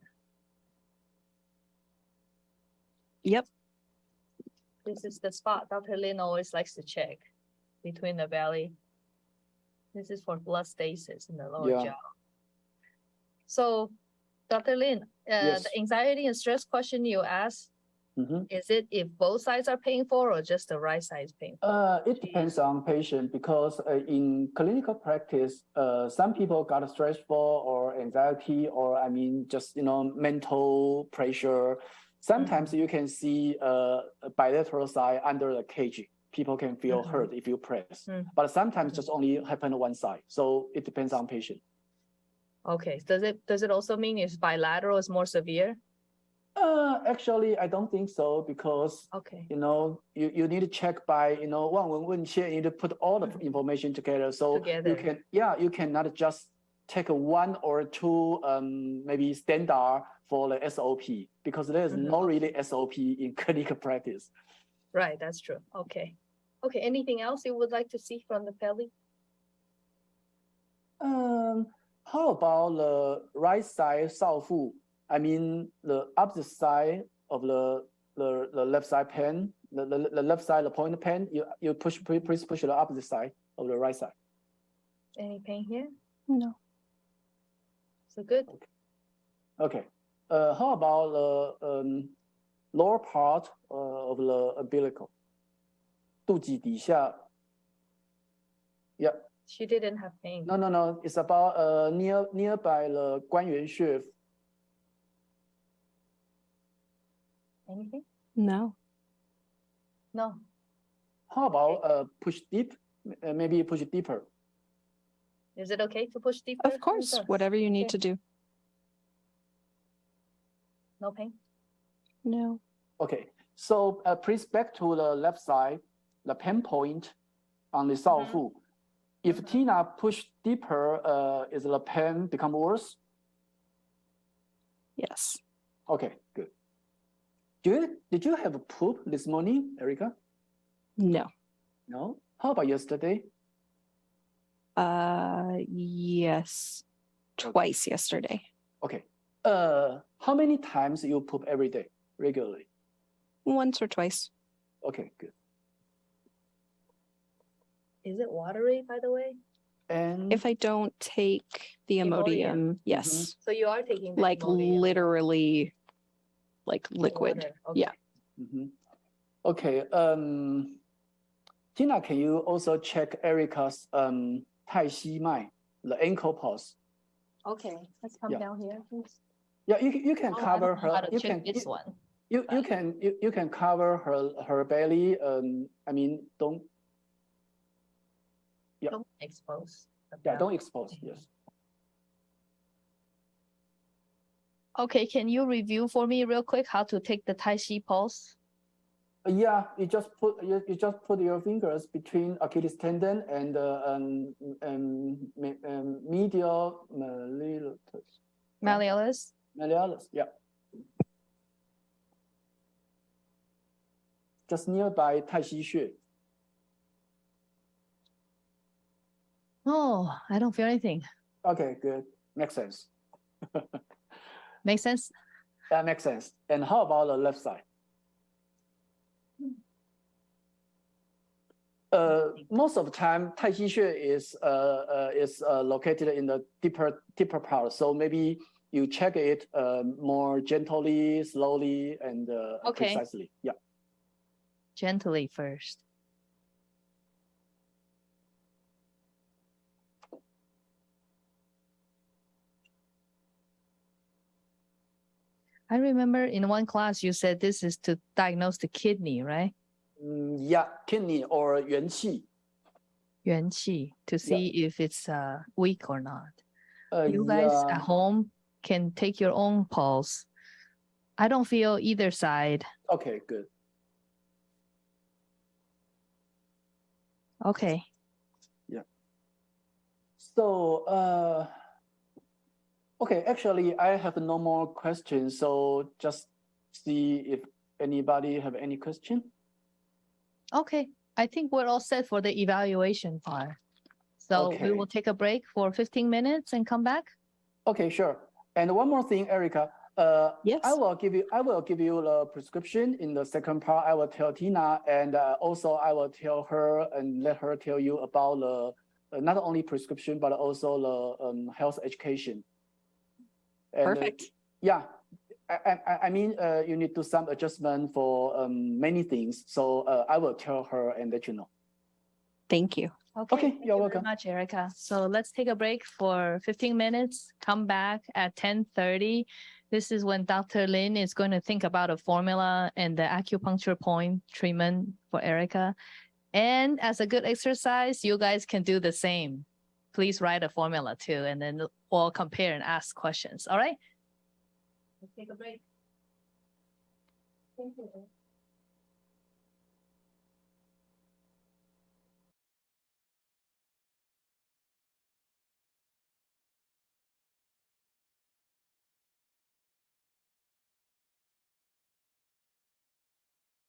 Yep. This is the spot Dr. Lin always likes to check between the belly. This is for blood stasis in the lower jaw. So, Dr. Lin, Yes. the anxiety and stress question you asked, is it if both sides are painful or just the right side is painful? It depends on patient because in clinical practice, some people got stressful or anxiety or just mental pressure. Sometimes you can see a bilateral side under the cage. People can feel hurt if you press, but sometimes just only happen on one side. So it depends on patient. Okay. Does it also mean if bilateral is more severe? Actually, I don't think so because you need to check by one问切, you need to put all the information together. So you cannot just take one or two maybe standard for the SOP because there is no really SOP in clinical practice. Right, that's true. Okay. Anything else you would like to see from the belly? How about the right side 少腹? I mean the opposite side of the left side pen, the left side, the point pen, you push the opposite side of the right side. Any pain here? No. So good. Okay. How about the lower part of the umbilical? 肚脐底下. Yeah. She didn't have pain. No. It's about nearby the 关元穴. Anything? No. No. How about push deep? Maybe push deeper. Is it okay to push deeper? Of course, whatever you need to do. No pain? No. Okay. So please back to the left side, the pen point on the 少腹. If Tina push deeper, is the pain become worse? Yes. Okay, good. Did you have a poop this morning, Erica? No. No? How about yesterday? Yes. Twice yesterday. Okay. How many times you poop every day, regularly? Once or twice. Okay, good. Is it watery, by the way? And if I don't take the Imodium, yes. So you are taking the Like Imodium. literally like liquid. Water. Okay. Yeah. Okay. Tina, can you also check Erica's Tai Chi Mai, the ankle pulse? Okay, let's come Yeah. down here, please. Yeah, you can Oh, I cover don't know how her. to You check can this one. you can cover her belly. I mean, don't Don't expose. the yeah, belly. don't expose. Yes. Okay, can you review for me real quick how to take the Tai Chi pulse? Yeah, you just put your fingers between Achilles tendon and medial Malleolus? malleolus. Yeah. Just nearby 太溪穴. Oh, I don't feel anything. Okay, good. Makes sense. Makes sense? That makes sense. And how about the left side? Most of the time, 太溪穴is located in the deeper part. So maybe you check it more gently, slowly, and Okay. precisely. Yeah. Gently first. I remember in one class you said this is to diagnose the kidney, right? Yeah, kidney or 元气. 元气 to see if it's weak or not. You Yeah. guys at home can take your own pulse. I don't feel either side. Okay, good. Okay. Yeah. So, okay, actually, I have no more questions. So just see if anybody have any question. Okay. I think we're all set for the evaluation part. So we Okay. will take a break for 15 minutes and come back. Okay, sure. And one more thing, Erica. Yes. I will give you the prescription in the second part. I will tell Tina, and also I will tell her and let her tell you about the not only prescription but also the health education. And, Perfect. Yeah, I mean you need to do some adjustment for many things. So I will tell her and let you know. Thank you. Okay, Okay, thank you're you welcome. very much, Erica. So let's take a break for 15 minutes, come back at 10:30. This is when Dr. Lin is going to think about a formula and the acupuncture point treatment for Erica. And as a good exercise, you guys can do the same. Please write a formula too, and then we'll compare and ask questions. All right? Let's take a break. Thank you.